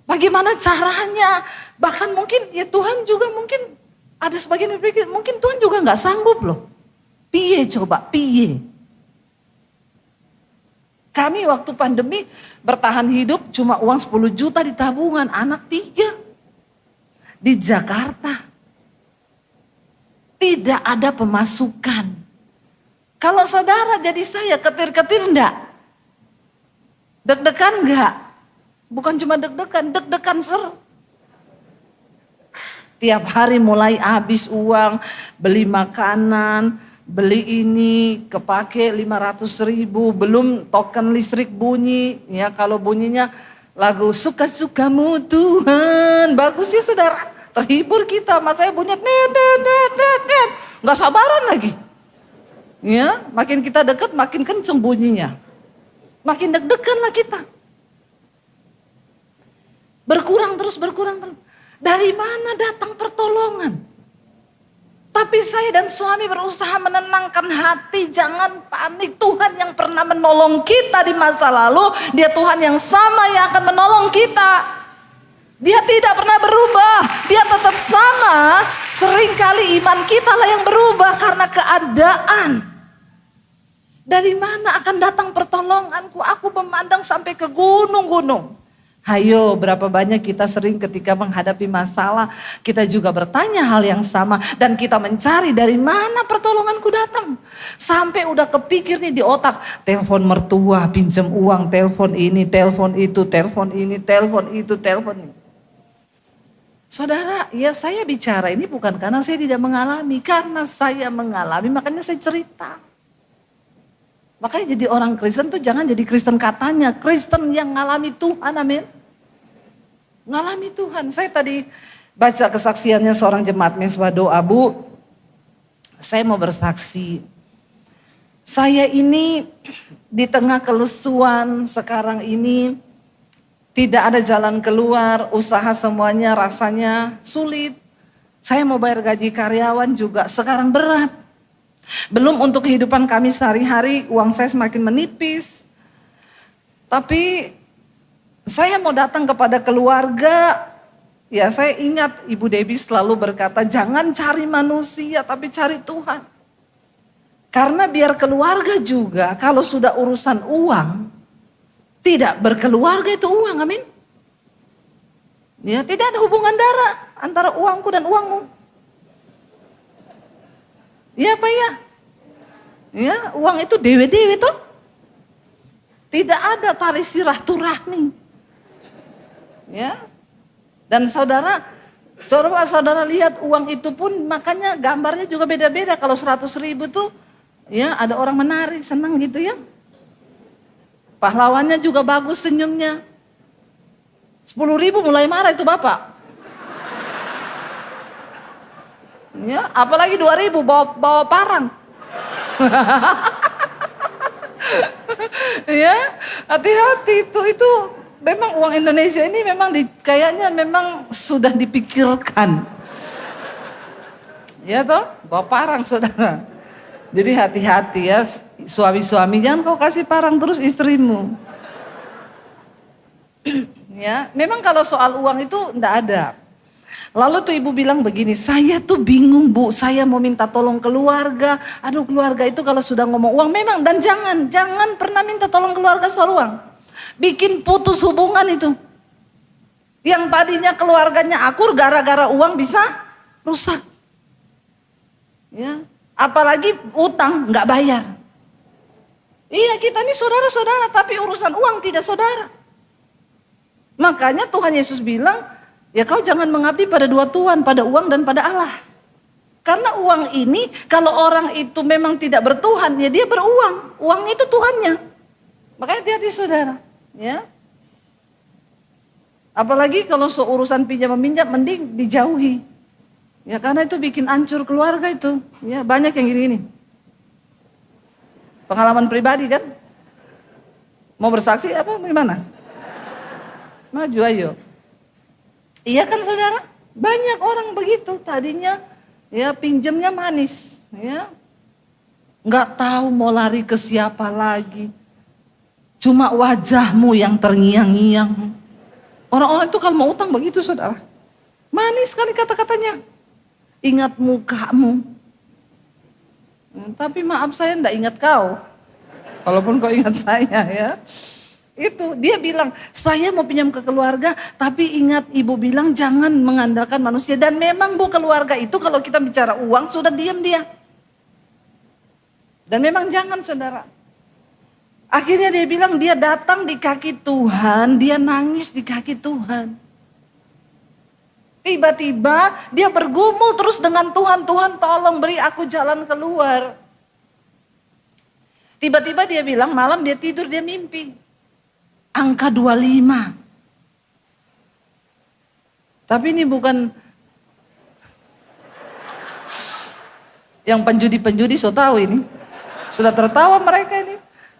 Bagaimana caranya? Bahkan mungkin ya Tuhan juga mungkin ada sebagian yang berpikir, mungkin Tuhan juga gak sanggup loh. Piye coba, piye? Kami waktu pandemi bertahan hidup cuma uang 10 juta di tabungan, anak 3 di Jakarta. Tidak ada pemasukan. Kalau saudara jadi saya, ketir-ketir enggak? Deg-degan enggak? Bukan cuma deg-degan tiap hari mulai habis uang, beli makanan, beli ini, kepake 500.000, belum token listrik bunyi. Ya kalau bunyinya lagu suka-sukamu Tuhan, bagus ya saudara, terhibur kita. Mas saya bunyi net, nggak sabaran lagi. Ya, makin kita dekat makin kenceng bunyinya, makin deg-degan lah kita. Berkurang terus. Dari mana datang pertolongan? Tapi saya dan suami berusaha menenangkan hati, jangan panik. Tuhan yang pernah menolong kita di masa lalu, dia Tuhan yang sama yang akan menolong kita. Dia tidak pernah berubah, dia tetap sama. Seringkali iman kita lah yang berubah karena keadaan. Dari mana akan datang pertolonganku? Aku memandang sampai ke gunung-gunung. Hayo, berapa banyak kita sering ketika menghadapi masalah, kita juga bertanya hal yang sama. Dan kita mencari dari mana pertolonganku datang. Sampai udah kepikir nih di otak, telepon mertua, pinjam uang, telepon ini, telepon itu, telepon ini, telepon itu, telepon ini. Saudara, ya saya bicara ini bukan karena saya tidak mengalami. Karena saya mengalami, makanya saya cerita. Makanya jadi orang Kristen tuh jangan jadi Kristen katanya, Kristen yang ngalami Tuhan, amin. Ngalami Tuhan. Saya tadi baca kesaksiannya seorang jemaat Mesbah Doa, Bu. Saya mau bersaksi. Saya ini di tengah kelesuan sekarang ini, tidak ada jalan keluar, usaha semuanya rasanya sulit. Saya mau bayar gaji karyawan juga sekarang berat. Belum untuk kehidupan kami sehari-hari, uang saya semakin menipis. Tapi saya mau datang kepada keluarga, ya saya ingat Ibu Debbie selalu berkata, jangan cari manusia tapi cari Tuhan. Karena biar keluarga juga, kalau sudah urusan uang, tidak berkeluarga itu uang, amin. Ya, tidak ada hubungan darah antara uangku dan uangmu. Iya Pak ya? Ya, uang itu dewe-dewe tuh. Tidak ada tali silaturahmi. Ya. Dan saudara lihat uang itu pun makanya gambarnya juga beda-beda. Kalau 100.000 tuh ya ada orang menari, senang gitu ya. Pahlawannya juga bagus senyumnya. 10.000 mulai marah itu Bapak. Ya, apalagi 2.000 bawa parang. Ya, hati-hati itu memang uang Indonesia ini memang kayaknya memang sudah dipikirkan. Ya toh, bawa parang saudara. Jadi hati-hati ya, suami-suami jangan kau kasih parang terus istrimu. Ya, memang kalau soal uang itu enggak ada. Lalu tuh ibu bilang begini, saya tuh bingung Bu, saya mau minta tolong keluarga. Aduh keluarga itu kalau sudah ngomong uang memang, dan jangan pernah minta tolong keluarga soal uang. Bikin putus hubungan itu. Yang tadinya keluarganya akur gara-gara uang bisa rusak. Ya, apalagi utang nggak bayar. Iya kita ini saudara-saudara tapi urusan uang tidak saudara. Makanya Tuhan Yesus bilang, ya kau jangan mengabdi pada dua tuan, pada uang dan pada Allah. Karena uang ini kalau orang itu memang tidak bertuhan, ya dia beruang. Uangnya itu Tuhannya. Makanya hati-hati saudara. Ya. Apalagi kalau urusan pinjam meminjam mending dijauhi. Ya karena itu bikin hancur keluarga itu. Ya banyak yang gini-gini. Pengalaman pribadi kan. Mau bersaksi apa gimana? Maju ayo. Iya kan saudara? Banyak orang begitu tadinya ya pinjamnya manis. Ya. Nggak tahu mau lari ke siapa lagi. Cuma wajahmu yang terngiang-ngiang. Orang-orang itu kalau mau utang begitu saudara. Manis sekali kata-katanya. Ingat mukamu. Tapi maaf saya enggak ingat kau. Walaupun kau ingat saya ya. Itu dia bilang saya mau pinjam ke keluarga tapi ingat ibu bilang jangan mengandalkan manusia. Dan memang Bu keluarga itu kalau kita bicara uang sudah diam dia. Dan memang jangan saudara. Akhirnya dia bilang dia datang di kaki Tuhan, dia nangis di kaki Tuhan. Tiba-tiba dia bergumul terus dengan Tuhan, Tuhan tolong beri aku jalan keluar. Tiba-tiba dia bilang malam dia tidur dia mimpi. Angka 25. Tapi ini bukan yang penjudi-penjudi so tahu ini. Sudah tertawa mereka ini.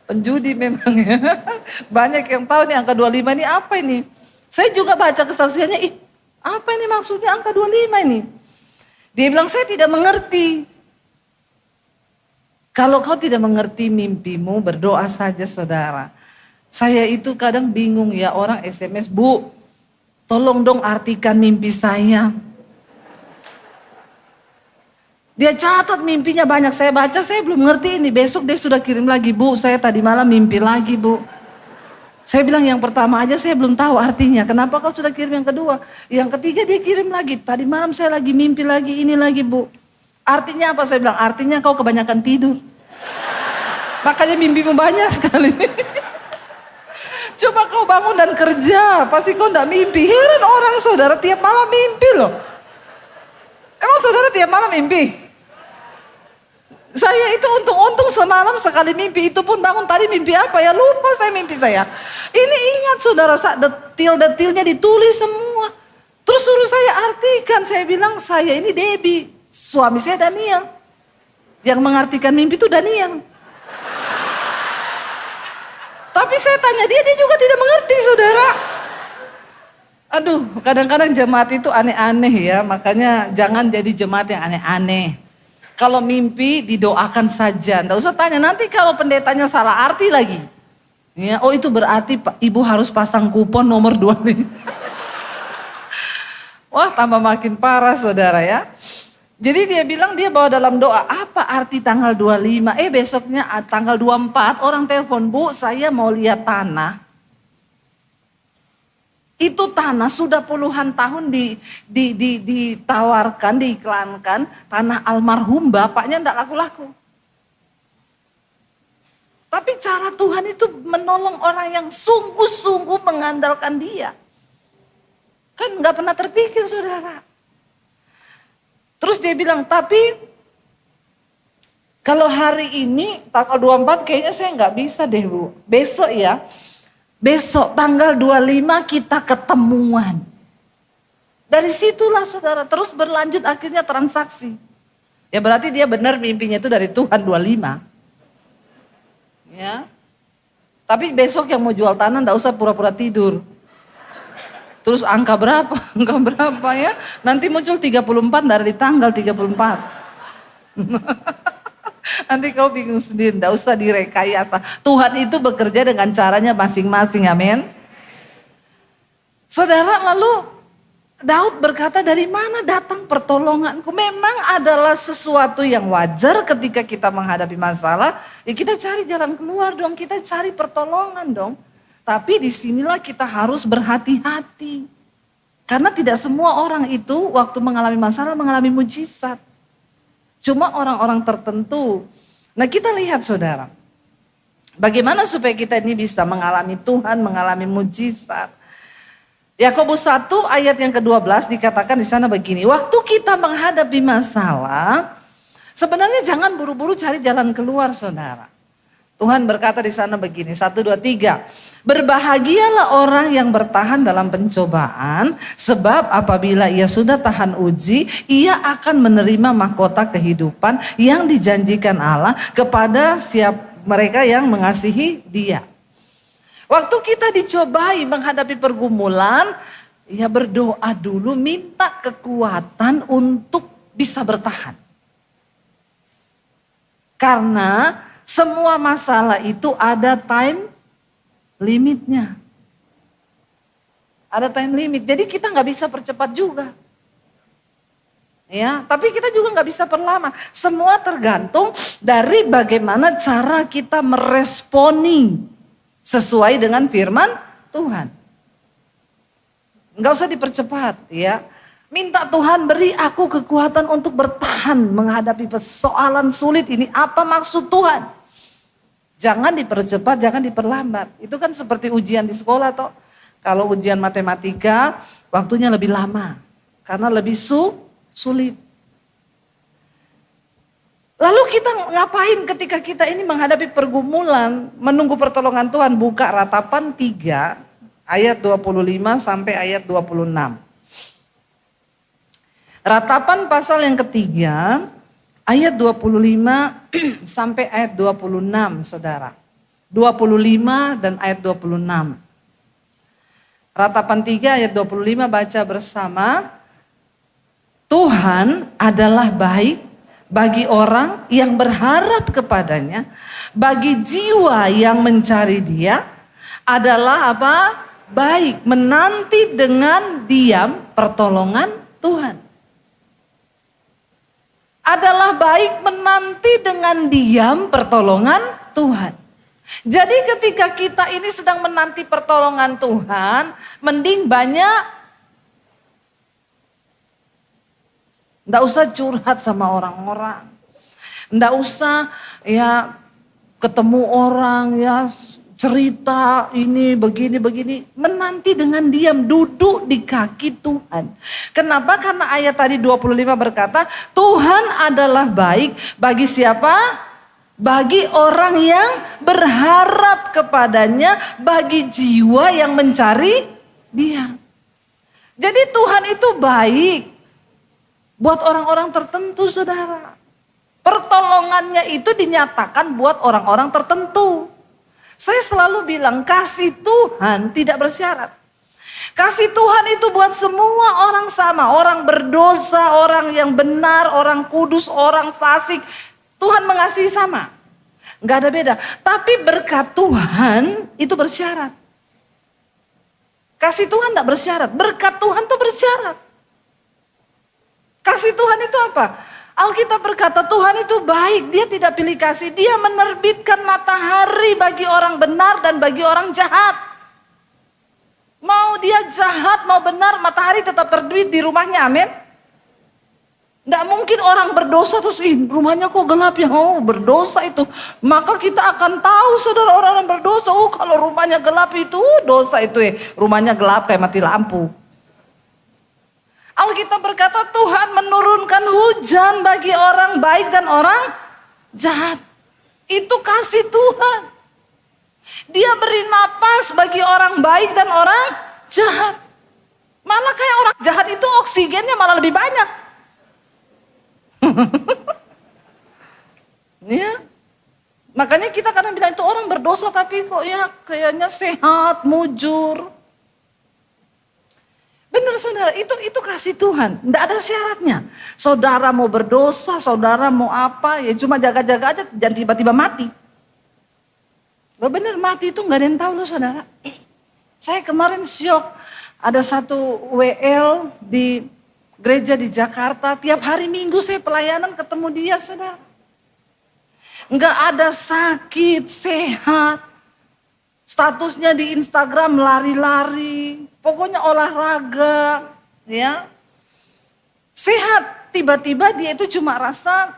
Penjudi memang ya. Banyak yang tahu nih angka 25 ini apa ini. Saya juga baca kesaksiannya, apa ini maksudnya angka 25 ini. Dia bilang saya tidak mengerti. Kalau kau tidak mengerti mimpimu berdoa saja saudara. Saya itu kadang bingung ya orang SMS, Bu tolong dong artikan mimpi saya. Dia catat mimpinya banyak, saya baca saya belum ngerti ini. Besok dia sudah kirim lagi, Bu saya tadi malam mimpi lagi Bu. Saya bilang yang pertama aja saya belum tahu artinya, kenapa kau sudah kirim yang kedua. Yang ketiga dia kirim lagi, tadi malam saya lagi mimpi lagi ini lagi Bu. Artinya apa? Saya bilang artinya kau kebanyakan tidur. Makanya mimpimu banyak sekali. Coba kau bangun dan kerja, pasti kau enggak mimpi. Heran orang saudara tiap malam mimpi loh. Emang saudara tiap malam mimpi? Saya itu untung-untung semalam sekali mimpi, itu pun bangun tadi mimpi apa ya, lupa saya mimpi saya. Ini ingat saudara, detil-detilnya ditulis semua. Terus suruh saya artikan, saya bilang saya ini Debbie, suami saya Daniel. Yang mengartikan mimpi itu Daniel. Tapi saya tanya dia juga tidak mengerti saudara. Aduh, kadang-kadang jemaat itu aneh-aneh ya, makanya jangan jadi jemaat yang aneh-aneh. Kalau mimpi didoakan saja, enggak usah tanya. Nanti kalau pendetanya salah arti lagi. Ya, oh itu berarti ibu harus pasang kupon nomor 25. Wah, tambah makin parah saudara ya. Jadi dia bilang dia bawa dalam doa, apa arti tanggal 25? Besoknya tanggal 24 orang telepon, Bu saya mau lihat tanah. Itu tanah sudah puluhan tahun ditawarkan, diiklankan, tanah almarhum bapaknya enggak laku-laku. Tapi cara Tuhan itu menolong orang yang sungguh-sungguh mengandalkan dia. Kan enggak pernah terpikir saudara. Terus dia bilang, tapi kalau hari ini tanggal 24 kayaknya saya enggak bisa deh Bu. Besok ya. Besok tanggal 25 kita ketemuan. Dari situlah saudara terus berlanjut akhirnya transaksi. Ya berarti dia benar mimpinya itu dari Tuhan 25. Ya. Tapi besok yang mau jual tanah enggak usah pura-pura tidur. Terus angka berapa? Angka berapa ya? Nanti muncul 34 dari tanggal 34. Nanti kau bingung sendiri, enggak usah direkayasa. Tuhan itu bekerja dengan caranya masing-masing, amin. Saudara, lalu Daud berkata, dari mana datang pertolonganku? Memang adalah sesuatu yang wajar ketika kita menghadapi masalah. Ya kita cari jalan keluar dong, kita cari pertolongan dong. Tapi disinilah kita harus berhati-hati. Karena tidak semua orang itu waktu mengalami masalah mengalami mujizat. Cuma orang-orang tertentu. Nah kita lihat saudara. Bagaimana supaya kita ini bisa mengalami Tuhan, mengalami mujizat. Yakobus 1 ayat yang ke-12 dikatakan di sana begini. Waktu kita menghadapi masalah, sebenarnya jangan buru-buru cari jalan keluar saudara. Tuhan berkata di sana begini, 1, 2, 3. Berbahagialah orang yang bertahan dalam pencobaan, sebab apabila ia sudah tahan uji, ia akan menerima mahkota kehidupan yang dijanjikan Allah kepada mereka yang mengasihi Dia. Waktu kita dicobai menghadapi pergumulan, ya berdoa dulu, minta kekuatan untuk bisa bertahan. Karena semua masalah itu ada time limitnya. Ada time limit. Jadi kita nggak bisa percepat juga. Ya, tapi kita juga nggak bisa perlama. Semua tergantung dari bagaimana cara kita meresponi sesuai dengan firman Tuhan. Nggak usah dipercepat, ya. Minta Tuhan beri aku kekuatan untuk bertahan menghadapi persoalan sulit ini. Apa maksud Tuhan? Jangan dipercepat, jangan diperlambat. Itu kan seperti ujian di sekolah toh. Kalau ujian matematika waktunya lebih lama. Karena lebih sulit. Lalu kita ngapain ketika kita ini menghadapi pergumulan, menunggu pertolongan Tuhan? Buka Ratapan 3 ayat 25 sampai ayat 26. Ratapan pasal yang ketiga, ayat 25 sampai ayat 26, saudara. 25 dan ayat 26. Ratapan 3 ayat 25 baca bersama. Tuhan adalah baik bagi orang yang berharap kepadanya, bagi jiwa yang mencari Dia adalah apa? Baik, menanti dengan diam pertolongan Tuhan. Adalah baik menanti dengan diam pertolongan Tuhan. Jadi ketika kita ini sedang menanti pertolongan Tuhan, mending banyak, nggak usah curhat sama orang-orang. Nggak usah ya ketemu orang ya cerita ini begini, menanti dengan diam, duduk di kaki Tuhan. Kenapa? Karena ayat tadi 25 berkata, Tuhan adalah baik bagi siapa? Bagi orang yang berharap kepadanya, bagi jiwa yang mencari Dia. Jadi Tuhan itu baik buat orang-orang tertentu, saudara. Pertolongannya itu dinyatakan buat orang-orang tertentu. Saya selalu bilang kasih Tuhan tidak bersyarat. Kasih Tuhan itu buat semua orang sama. Orang berdosa, orang yang benar, orang kudus, orang fasik. Tuhan mengasihi sama. Gak ada beda. Tapi berkat Tuhan itu bersyarat. Kasih Tuhan tidak bersyarat. Berkat Tuhan itu bersyarat. Kasih Tuhan itu apa? Alkitab berkata Tuhan itu baik, Dia tidak pilih kasih. Dia menerbitkan matahari bagi orang benar dan bagi orang jahat. Mau dia jahat, mau benar, matahari tetap terbit di rumahnya, amin. Tidak mungkin orang berdosa terus, rumahnya kok gelap ya, berdosa itu. Maka kita akan tahu saudara orang-orang berdosa, kalau rumahnya gelap itu dosa itu ya. Rumahnya gelap kayak mati lampu. Alkitab berkata Tuhan menurunkan hujan bagi orang baik dan orang jahat. Itu kasih Tuhan. Dia beri napas bagi orang baik dan orang jahat. Malah kayak orang jahat itu oksigennya malah lebih banyak. Ya. Makanya kita kadang bilang itu orang berdosa tapi kok ya kayaknya sehat, mujur. Benar saudara, itu kasih Tuhan, tidak ada syaratnya. Saudara mau berdosa, saudara mau apa, ya cuma jaga-jaga aja, jangan tiba-tiba mati. Benar mati itu nggak ada yang tahu loh saudara. Saya kemarin syok, ada satu WL di gereja di Jakarta, tiap hari Minggu saya pelayanan ketemu dia saudara. Nggak ada sakit, sehat. Statusnya di Instagram lari-lari, pokoknya olahraga, ya. Sehat, tiba-tiba dia itu cuma rasa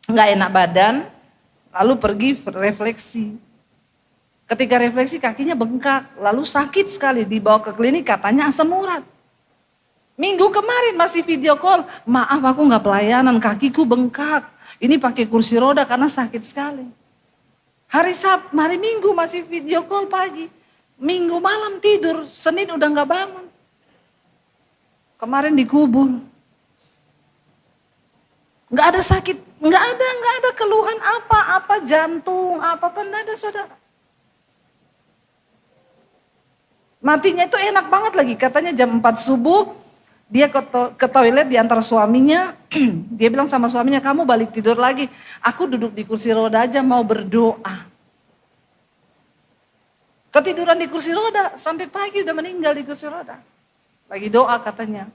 nggak enak badan, lalu pergi refleksi. Ketika refleksi kakinya bengkak, lalu sakit sekali, dibawa ke klinik katanya asam urat. Minggu kemarin masih video call, maaf aku nggak pelayanan, kakiku bengkak, ini pakai kursi roda karena sakit sekali. Hari Minggu masih video call pagi. Minggu malam tidur, Senin udah gak bangun. Kemarin dikubur. Gak ada sakit, gak ada keluhan apa-apa, jantung, apa-apa, gak ada saudara. Matinya itu enak banget lagi, katanya jam 4 subuh, dia ke toilet di antara suaminya, dia bilang sama suaminya, kamu balik tidur lagi. Aku duduk di kursi roda aja mau berdoa. Ketiduran di kursi roda, sampai pagi udah meninggal di kursi roda. Lagi doa katanya.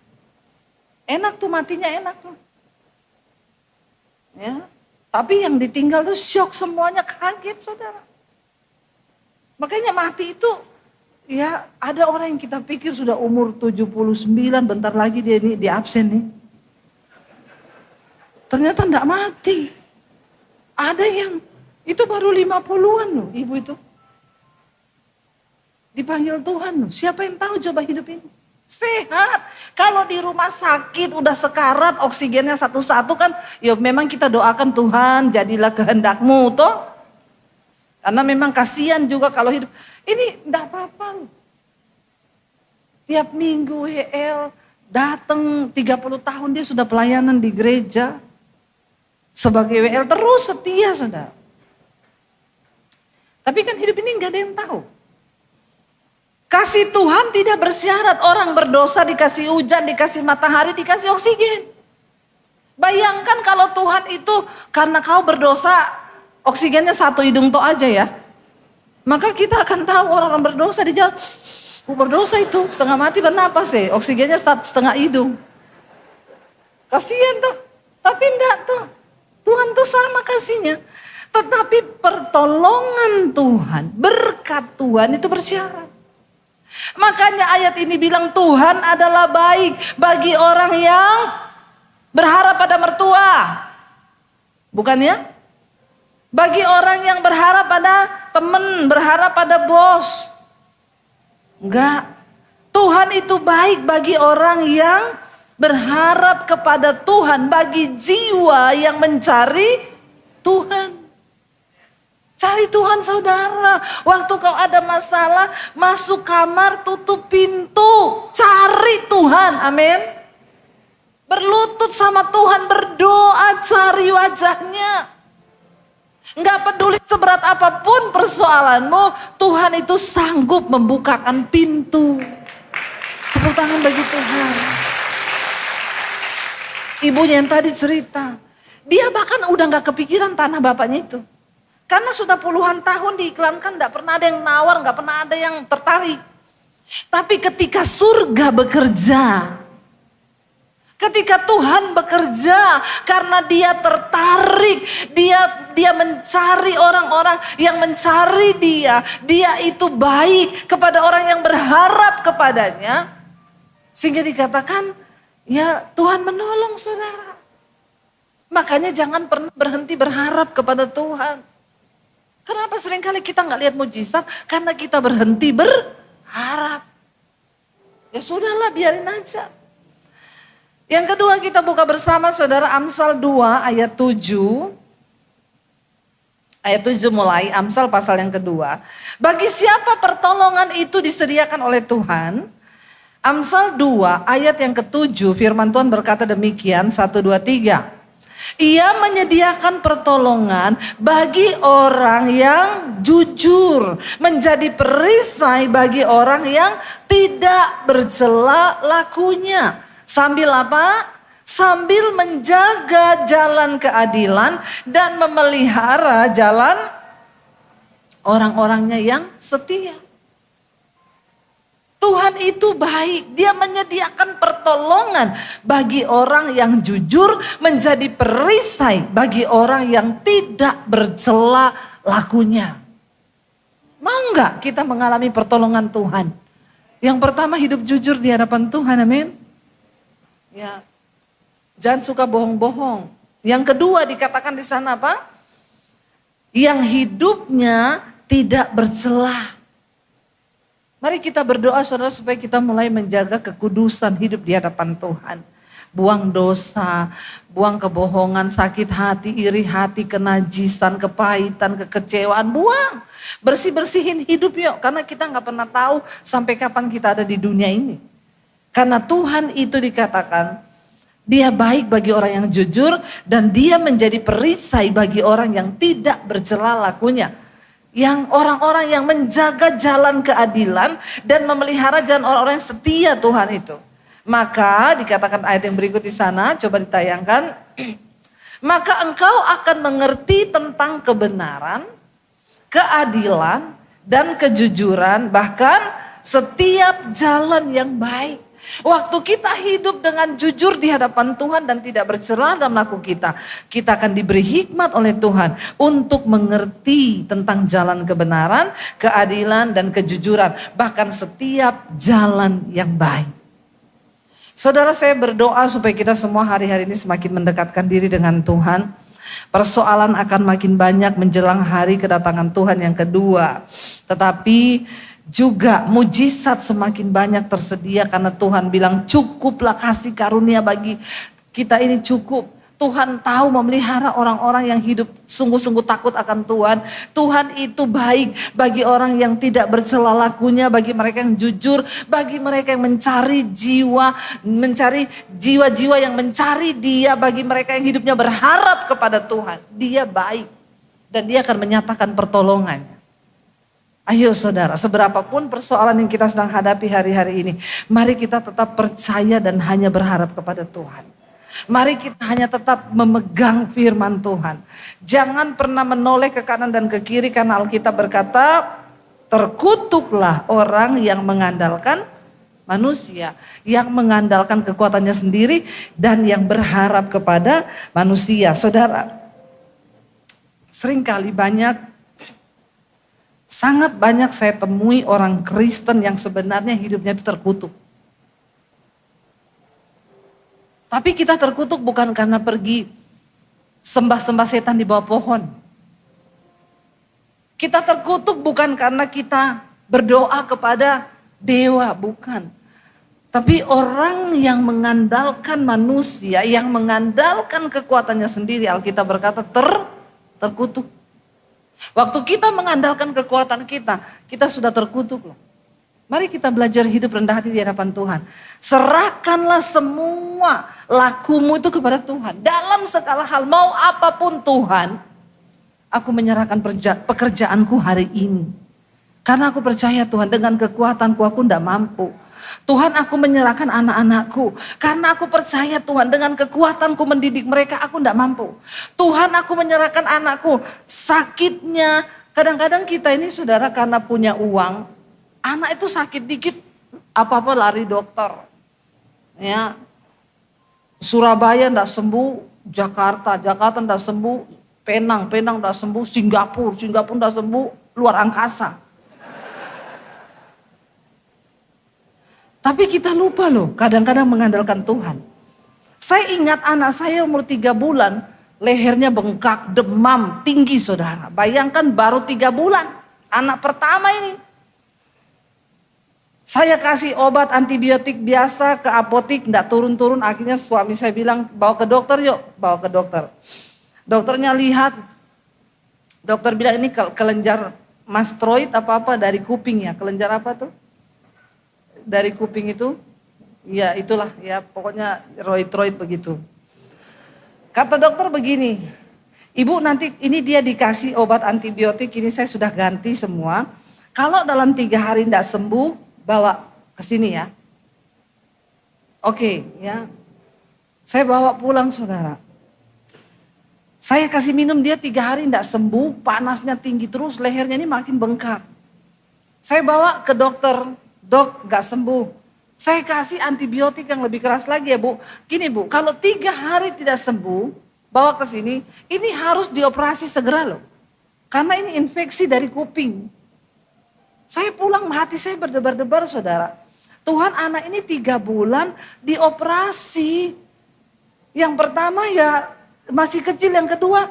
Enak tuh matinya, enak tuh. Ya, tapi yang ditinggal tuh syok semuanya, kaget saudara. Makanya mati itu, ya ada orang yang kita pikir sudah umur 79, bentar lagi dia ini di absen nih. Ternyata enggak mati. Ada yang itu baru 50-an loh ibu itu. Dipanggil Tuhan loh, siapa yang tahu coba hidup ini. Sehat, kalau di rumah sakit udah sekarat oksigennya satu-satu kan, ya memang kita doakan Tuhan jadilah kehendakmu toh. Karena memang kasihan juga kalau hidup, ini enggak apa-apa loh. Tiap minggu WL datang 30 tahun dia sudah pelayanan di gereja. Sebagai WL terus setia saudara. Tapi kan hidup ini enggak ada yang tahu. Kasih Tuhan tidak bersyarat, orang berdosa dikasih hujan, dikasih matahari, dikasih oksigen. Bayangkan kalau Tuhan itu karena kau berdosa, oksigennya satu hidung toh aja ya. Maka kita akan tahu orang-orang berdosa di jalan, berdosa itu setengah mati bernapas ya, oksigennya setengah hidung. Kasihan tuh, tapi enggak tuh. Tuhan tuh sama kasihnya. Tetapi pertolongan Tuhan, berkat Tuhan itu bersyarat. Makanya ayat ini bilang Tuhan adalah baik bagi orang yang berharap pada mertua. Bukan ya? Bagi orang yang berharap pada teman, berharap pada bos. Enggak. Tuhan itu baik bagi orang yang berharap kepada Tuhan, bagi jiwa yang mencari Tuhan. Cari Tuhan saudara. Waktu kau ada masalah, masuk kamar, tutup pintu. Cari Tuhan, amin. Berlutut sama Tuhan, berdoa, cari wajahnya. Enggak peduli seberat apapun persoalanmu, Tuhan itu sanggup membukakan pintu. Tepuk tangan bagi Tuhan. Ibunya yang tadi cerita, dia bahkan udah gak kepikiran tanah bapaknya itu. Karena sudah puluhan tahun diiklankan, gak pernah ada yang nawar, gak pernah ada yang tertarik. Tapi ketika surga bekerja, ketika Tuhan bekerja, karena dia tertarik, dia mencari orang-orang yang mencari dia itu baik kepada orang yang berharap kepadanya. Sehingga dikatakan, ya Tuhan menolong saudara. Makanya jangan pernah berhenti berharap kepada Tuhan. Kenapa seringkali kita nggak lihat mujizat? Karena kita berhenti berharap. Ya sudahlah, biarin aja. Yang kedua kita buka bersama saudara Amsal 2 ayat 7. Ayat 7 mulai, Amsal pasal yang kedua. Bagi siapa pertolongan itu disediakan oleh Tuhan? Amsal 2 ayat yang ke-7 firman Tuhan berkata demikian, 1, 2, 3. Ia menyediakan pertolongan bagi orang yang jujur, menjadi perisai bagi orang yang tidak bercela lakunya. Sambil apa? Sambil menjaga jalan keadilan dan memelihara jalan orang-orangnya yang setia. Tuhan itu baik, dia menyediakan pertolongan bagi orang yang jujur, menjadi perisai bagi orang yang tidak bercela lakunya. Mau enggak kita mengalami pertolongan Tuhan? Yang pertama, hidup jujur di hadapan Tuhan, amin. Ya, jangan suka bohong-bohong. Yang kedua dikatakan di sana apa? Yang hidupnya tidak bercela. Mari kita berdoa saudara supaya kita mulai menjaga kekudusan hidup di hadapan Tuhan. Buang dosa, buang kebohongan, sakit hati, iri hati, kenajisan, kepahitan, kekecewaan, buang. Bersih-bersihin hidup yuk, karena kita gak pernah tahu sampai kapan kita ada di dunia ini. Karena Tuhan itu dikatakan, dia baik bagi orang yang jujur dan dia menjadi perisai bagi orang yang tidak bercela lakunya. Yang orang-orang yang menjaga jalan keadilan dan memelihara jalan orang-orang yang setia Tuhan itu. Maka dikatakan ayat yang berikut di sana, coba ditayangkan. Maka engkau akan mengerti tentang kebenaran, keadilan, dan kejujuran, bahkan setiap jalan yang baik. Waktu kita hidup dengan jujur di hadapan Tuhan dan tidak bercela dalam laku kita, kita akan diberi hikmat oleh Tuhan untuk mengerti tentang jalan kebenaran, keadilan, dan kejujuran, bahkan setiap jalan yang baik. Saudara, saya berdoa supaya kita semua hari-hari ini semakin mendekatkan diri dengan Tuhan. Persoalan akan makin banyak menjelang hari kedatangan Tuhan yang kedua. Tetapi juga mujizat semakin banyak tersedia karena Tuhan bilang cukuplah kasih karunia bagi kita ini cukup. Tuhan tahu memelihara orang-orang yang hidup sungguh-sungguh takut akan Tuhan. Tuhan itu baik bagi orang yang tidak bercela lakunya, bagi mereka yang jujur, bagi mereka yang mencari jiwa-jiwa yang mencari Dia, bagi mereka yang hidupnya berharap kepada Tuhan. Dia baik dan Dia akan menyatakan pertolongannya. Ayo saudara, seberapapun persoalan yang kita sedang hadapi hari-hari ini, mari kita tetap percaya dan hanya berharap kepada Tuhan. Mari kita hanya tetap memegang firman Tuhan. Jangan pernah menoleh ke kanan dan ke kiri karena Alkitab berkata, terkutuklah orang yang mengandalkan manusia, yang mengandalkan kekuatannya sendiri dan yang berharap kepada manusia. Saudara, seringkali sangat banyak saya temui orang Kristen yang sebenarnya hidupnya itu terkutuk. Tapi kita terkutuk bukan karena pergi sembah-sembah setan di bawah pohon. Kita terkutuk bukan karena kita berdoa kepada dewa, bukan. Tapi orang yang mengandalkan manusia, yang mengandalkan kekuatannya sendiri, Alkitab berkata terkutuk. Waktu kita mengandalkan kekuatan kita, kita sudah terkutuk loh. Mari kita belajar hidup rendah hati di hadapan Tuhan. Serahkanlah semua lakumu itu kepada Tuhan. Dalam segala hal, mau apapun Tuhan, aku menyerahkan pekerjaanku hari ini. Karena aku percaya Tuhan, dengan kekuatanku aku tidak mampu. Tuhan, aku menyerahkan anak-anakku. Karena aku percaya Tuhan, dengan kekuatanku mendidik mereka aku tidak mampu. Tuhan, aku menyerahkan anakku. Sakitnya, kadang-kadang kita ini saudara karena punya uang, anak itu sakit dikit, apa-apa lari dokter. Ya, Surabaya tidak sembuh, Jakarta tidak sembuh, Penang tidak sembuh, Singapura tidak sembuh, luar angkasa. Tapi kita lupa loh, kadang-kadang mengandalkan Tuhan. Saya ingat anak saya umur 3 bulan, lehernya bengkak, demam, tinggi saudara. Bayangkan baru 3 bulan, anak pertama ini. Saya kasih obat antibiotik biasa ke apotik, enggak turun-turun. Akhirnya suami saya bilang, bawa ke dokter yuk, bawa ke dokter. Dokternya lihat, dokter bilang ini kelenjar mastroid apa-apa dari kuping ya, kelenjar apa tuh? Dari kuping itu, ya itulah ya pokoknya roid begitu. Kata dokter begini, ibu nanti ini dia dikasih obat antibiotik, ini saya sudah ganti semua. Kalau dalam 3 hari tidak sembuh, bawa ke sini ya. Oke ya, saya bawa pulang saudara. Saya kasih minum dia 3 hari tidak sembuh, panasnya tinggi terus, lehernya ini makin bengkak. Saya bawa ke dokter. Dok, gak sembuh. Saya kasih antibiotik yang lebih keras lagi ya Bu. Gini Bu, kalau 3 hari tidak sembuh, bawa ke sini, ini harus dioperasi segera loh. Karena ini infeksi dari kuping. Saya pulang, hati saya berdebar-debar saudara. Tuhan, anak ini 3 bulan dioperasi. Yang pertama ya masih kecil, yang kedua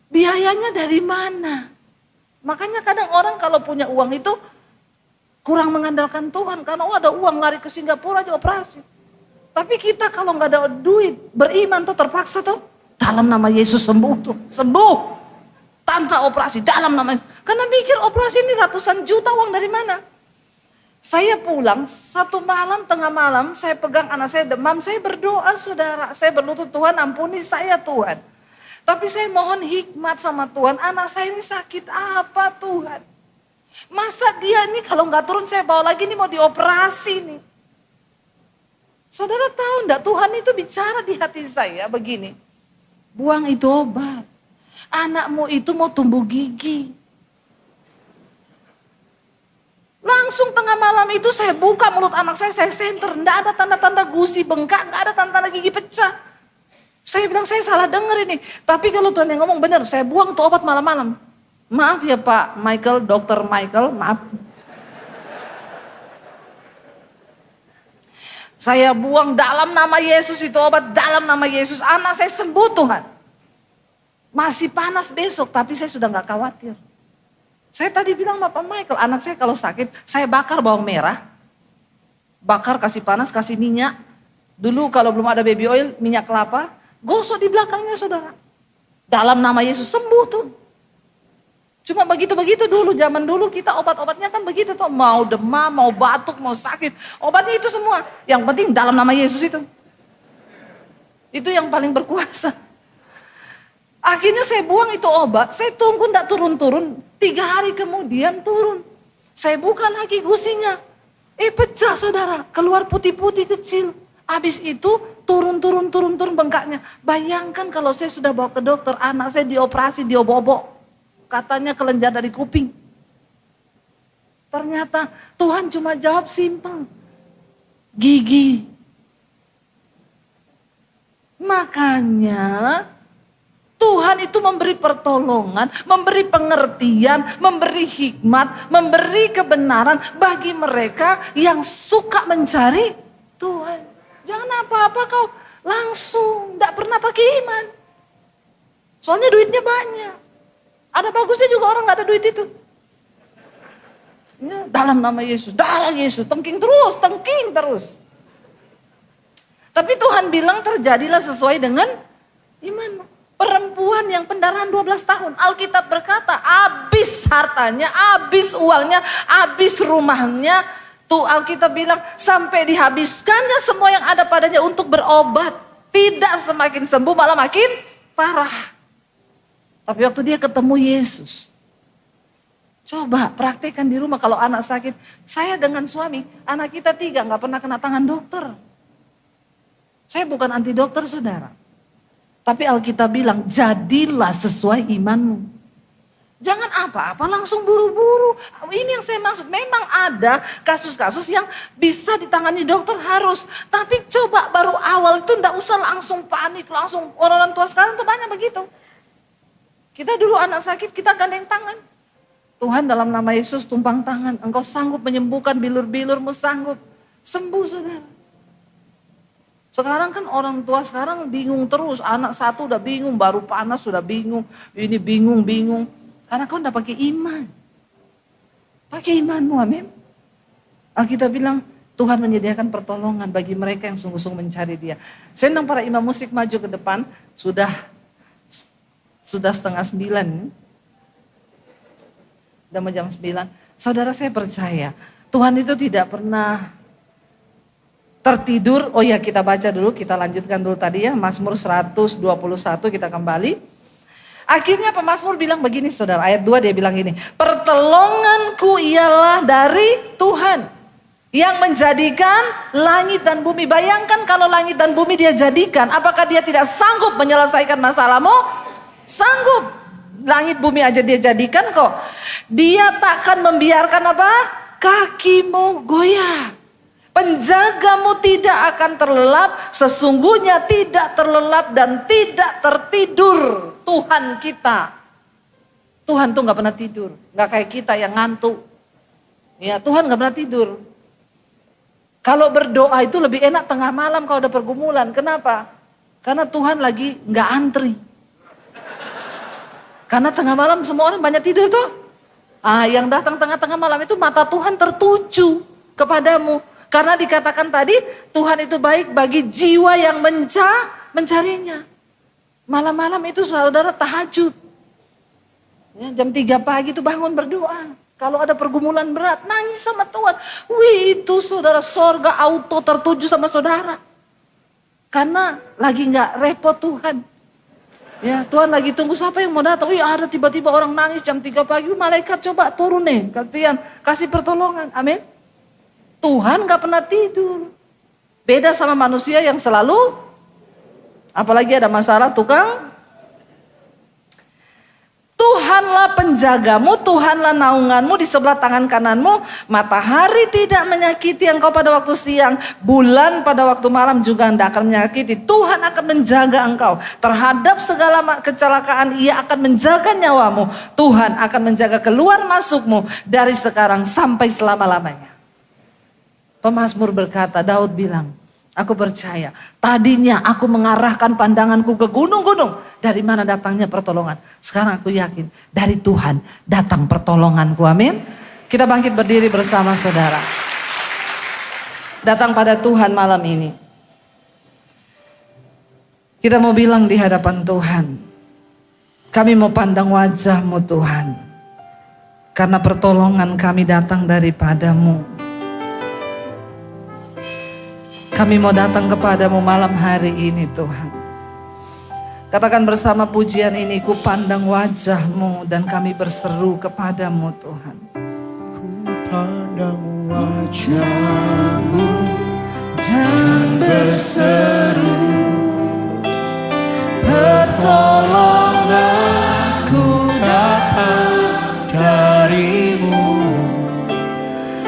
biayanya dari mana? Makanya kadang orang kalau punya uang itu kurang mengandalkan Tuhan, karena ada uang lari ke Singapura aja operasi. Tapi kita kalau nggak ada duit, beriman tuh terpaksa tuh, dalam nama Yesus sembuh tuh, sembuh. Tanpa operasi, dalam nama Yesus. Karena mikir operasi ini ratusan juta, uang dari mana? Saya pulang, 1 malam, tengah malam, saya pegang anak saya demam, saya berdoa saudara. Saya berlutut, Tuhan ampuni saya Tuhan. Tapi saya mohon hikmat sama Tuhan, anak saya ini sakit apa Tuhan? Masa dia nih kalau nggak turun saya bawa lagi nih mau dioperasi nih. Saudara tahu enggak Tuhan itu bicara di hati saya begini. Buang itu obat. Anakmu itu mau tumbuh gigi. Langsung tengah malam itu saya buka mulut anak saya senter. Enggak ada tanda-tanda gusi bengkak, enggak ada tanda-tanda gigi pecah. Saya bilang saya salah denger ini. Tapi kalau Tuhan yang ngomong benar, saya buang tuh obat malam-malam. Maaf ya Pak Michael, Dokter Michael, maaf. Saya buang dalam nama Yesus itu obat, dalam nama Yesus. Anak saya sembuh Tuhan. Masih panas besok, tapi saya sudah gak khawatir. Saya tadi bilang sama Pak Michael, anak saya kalau sakit, saya bakar bawang merah. Bakar, kasih panas, kasih minyak. Dulu kalau belum ada baby oil, minyak kelapa. Gosok di belakangnya saudara. Dalam nama Yesus sembuh tuh. Cuma begitu-begitu dulu, zaman dulu kita obat-obatnya kan begitu tuh. Mau demam, mau batuk, mau sakit. Obatnya itu semua. Yang penting dalam nama Yesus itu. Itu yang paling berkuasa. Akhirnya saya buang itu obat, saya tunggu enggak turun-turun. 3 hari kemudian turun. Saya buka lagi gusinya. Pecah saudara, keluar putih-putih kecil. Habis itu turun bengkaknya. Bayangkan kalau saya sudah bawa ke dokter, anak saya dioperasi, diobok-obok. Katanya kelenjar dari kuping. Ternyata Tuhan cuma jawab simpel. Gigi. Makanya Tuhan itu memberi pertolongan, memberi pengertian, memberi hikmat, memberi kebenaran bagi mereka yang suka mencari Tuhan. Jangan apa-apa kau langsung, gak pernah pakai iman. Soalnya duitnya banyak. Ada bagusnya juga orang gak ada duit itu. Ya, dalam nama Yesus, darah Yesus, tengking terus. Tapi Tuhan bilang terjadilah sesuai dengan imanmu. Perempuan yang pendarahan 12 tahun, Alkitab berkata habis hartanya, habis uangnya, habis rumahnya. Tuh Alkitab bilang sampai dihabiskannya semua yang ada padanya untuk berobat. Tidak semakin sembuh, malah makin parah. Tapi waktu dia ketemu Yesus, coba praktekkan di rumah kalau anak sakit. Saya dengan suami, anak kita 3 gak pernah kena tangan dokter. Saya bukan anti dokter saudara. Tapi Alkitab bilang jadilah sesuai imanmu. Jangan apa-apa langsung buru-buru. Ini yang saya maksud, memang ada kasus-kasus yang bisa ditangani dokter harus. Tapi coba baru awal itu enggak usah langsung panik, langsung orang-orang tua sekarang tuh banyak begitu. Kita dulu anak sakit kita gandeng tangan. Tuhan dalam nama Yesus tumpang tangan. Engkau sanggup menyembuhkan bilur-bilurmu, sanggup sembuh saudara. Sekarang kan orang tua sekarang bingung terus. Anak satu udah bingung, baru panas sudah bingung. Ini bingung. Karena kau udah pakai iman. Pakai imanmu, amin. Alkitab bilang Tuhan menyediakan pertolongan bagi mereka yang sungguh-sungguh mencari Dia. Saya undang para imam musik maju ke depan. Sudah 8:30. Udah mau jam 9. Saudara, saya percaya Tuhan itu tidak pernah tertidur. Oh ya, kita baca dulu, kita lanjutkan dulu tadi ya. Mazmur 121 kita kembali. Akhirnya pemazmur bilang begini saudara, ayat 2 dia bilang gini. Pertolonganku ialah dari Tuhan yang menjadikan langit dan bumi. Bayangkan kalau langit dan bumi Dia jadikan, apakah Dia tidak sanggup menyelesaikan masalahmu? Sanggup. Langit bumi aja Dia jadikan kok. Dia takkan membiarkan apa? Kakimu goyah. Penjagamu tidak akan terlelap, sesungguhnya tidak terlelap dan tidak tertidur. Tuhan kita. Tuhan tuh gak pernah tidur. Gak kayak kita yang ngantuk. Ya, Tuhan gak pernah tidur. Kalau berdoa itu lebih enak tengah malam kalau ada pergumulan. Kenapa? Karena Tuhan lagi gak antri. Karena tengah malam semua orang banyak tidur tuh. Yang datang tengah-tengah malam itu mata Tuhan tertuju kepadamu. Karena dikatakan tadi Tuhan itu baik bagi jiwa yang mencarinya. Malam-malam itu saudara tahajud. Ya, jam 3 pagi itu bangun berdoa. Kalau ada pergumulan berat nangis sama Tuhan. Wih, itu saudara, sorga auto tertuju sama saudara. Karena lagi gak repot Tuhan. Ya, Tuhan lagi tunggu siapa yang mau datang. Wih, ada tiba-tiba orang nangis jam 3 pagi. Malaikat coba turun nih. Kasihan, kasih pertolongan. Amin. Tuhan gak pernah tidur. Beda sama manusia yang selalu, apalagi ada masalah tukang. Tuhanlah penjagamu, Tuhanlah naunganmu di sebelah tangan kananmu. Matahari tidak menyakiti engkau pada waktu siang. Bulan pada waktu malam juga tidak akan menyakiti. Tuhan akan menjaga engkau. Terhadap segala kecelakaan Ia akan menjaga nyawamu. Tuhan akan menjaga keluar masukmu dari sekarang sampai selama-lamanya. Pemazmur berkata, Daud bilang, aku percaya tadinya aku mengarahkan pandanganku ke gunung-gunung. Dari mana datangnya pertolongan? Sekarang aku yakin dari Tuhan datang pertolonganku. Amin. Kita bangkit berdiri bersama saudara. Datang pada Tuhan malam ini. Kita mau bilang di hadapan Tuhan. Kami mau pandang wajah-Mu Tuhan. Karena pertolongan kami datang daripadamu. Kami mau datang kepadamu malam hari ini Tuhan. Katakan bersama pujian ini, ku pandang wajah-Mu dan kami berseru kepadamu Tuhan. Ku pandang wajah-Mu Dan berseru, pertolonganku datang dari-Mu.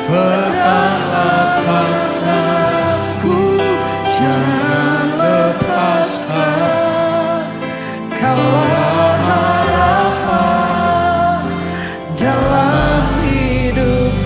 Peganglah tanganku, jangan lepaskan. Kaulah harapan dalam hidupku.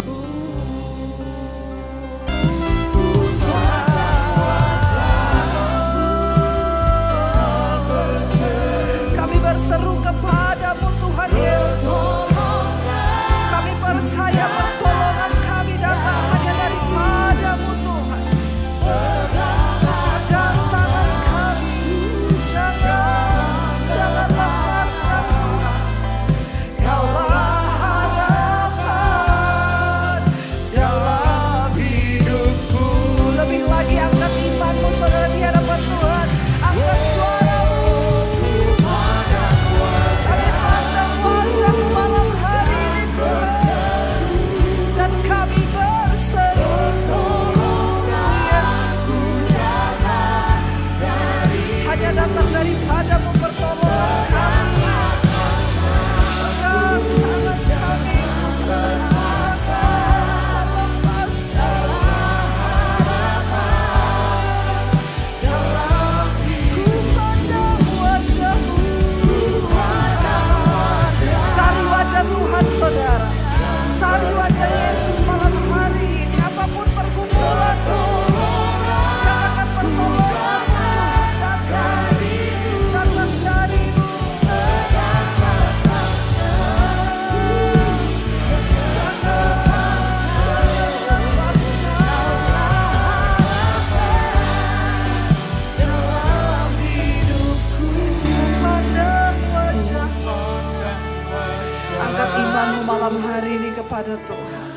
malam hari ini kepada Tuhan.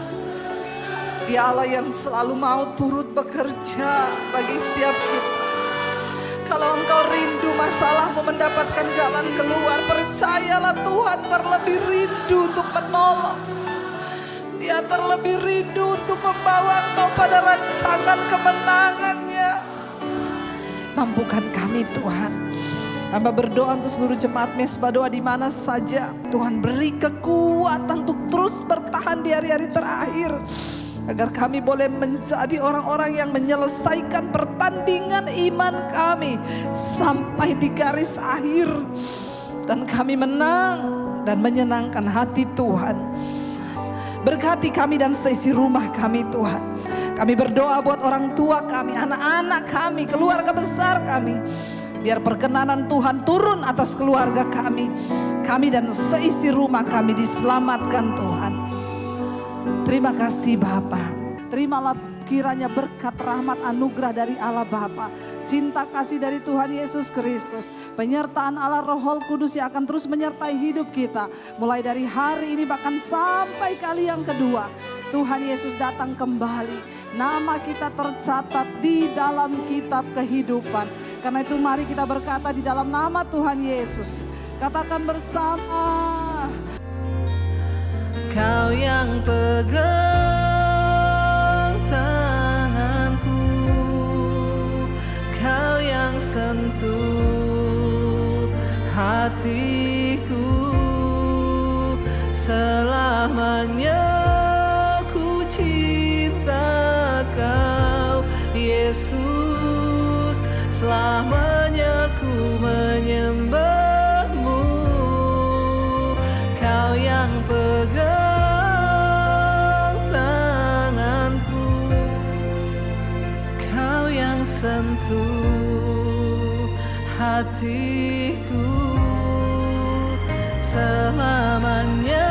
Dia Allah yang selalu mau turut bekerja bagi setiap kita. Kalau engkau rindu masalahmu mendapatkan jalan keluar, percayalah Tuhan terlebih rindu untuk menolong. Dia terlebih rindu untuk membawa engkau pada rancangan kemenangannya. Mampukan kami Tuhan. Hamba berdoa untuk seluruh jemaat Mesbah Doa di mana saja. Tuhan beri kekuatan untuk terus bertahan di hari-hari terakhir. Agar kami boleh menjadi orang-orang yang menyelesaikan pertandingan iman kami sampai di garis akhir. Dan kami menang dan menyenangkan hati Tuhan. Berkati kami dan seisi rumah kami Tuhan. Kami berdoa buat orang tua kami, anak-anak kami, keluarga besar kami. Biar perkenanan Tuhan turun atas keluarga kami. Kami dan seisi rumah kami diselamatkan Tuhan. Terima kasih Bapa. Terimalah kiranya berkat rahmat anugerah dari Allah Bapa, cinta kasih dari Tuhan Yesus Kristus, penyertaan Allah Roh Kudus yang akan terus menyertai hidup kita. Mulai dari hari ini bahkan sampai kali yang kedua. Tuhan Yesus datang kembali. Nama kita tercatat di dalam kitab kehidupan. Karena itu mari kita berkata di dalam nama Tuhan Yesus. Katakan bersama. Kau yang pegang tanganku, Kau yang sentuh hatiku, selamanya ku cinta Kau Yesus, selamanya ku menyembahmu. Kau yang pegang sentuh hatiku, selamanya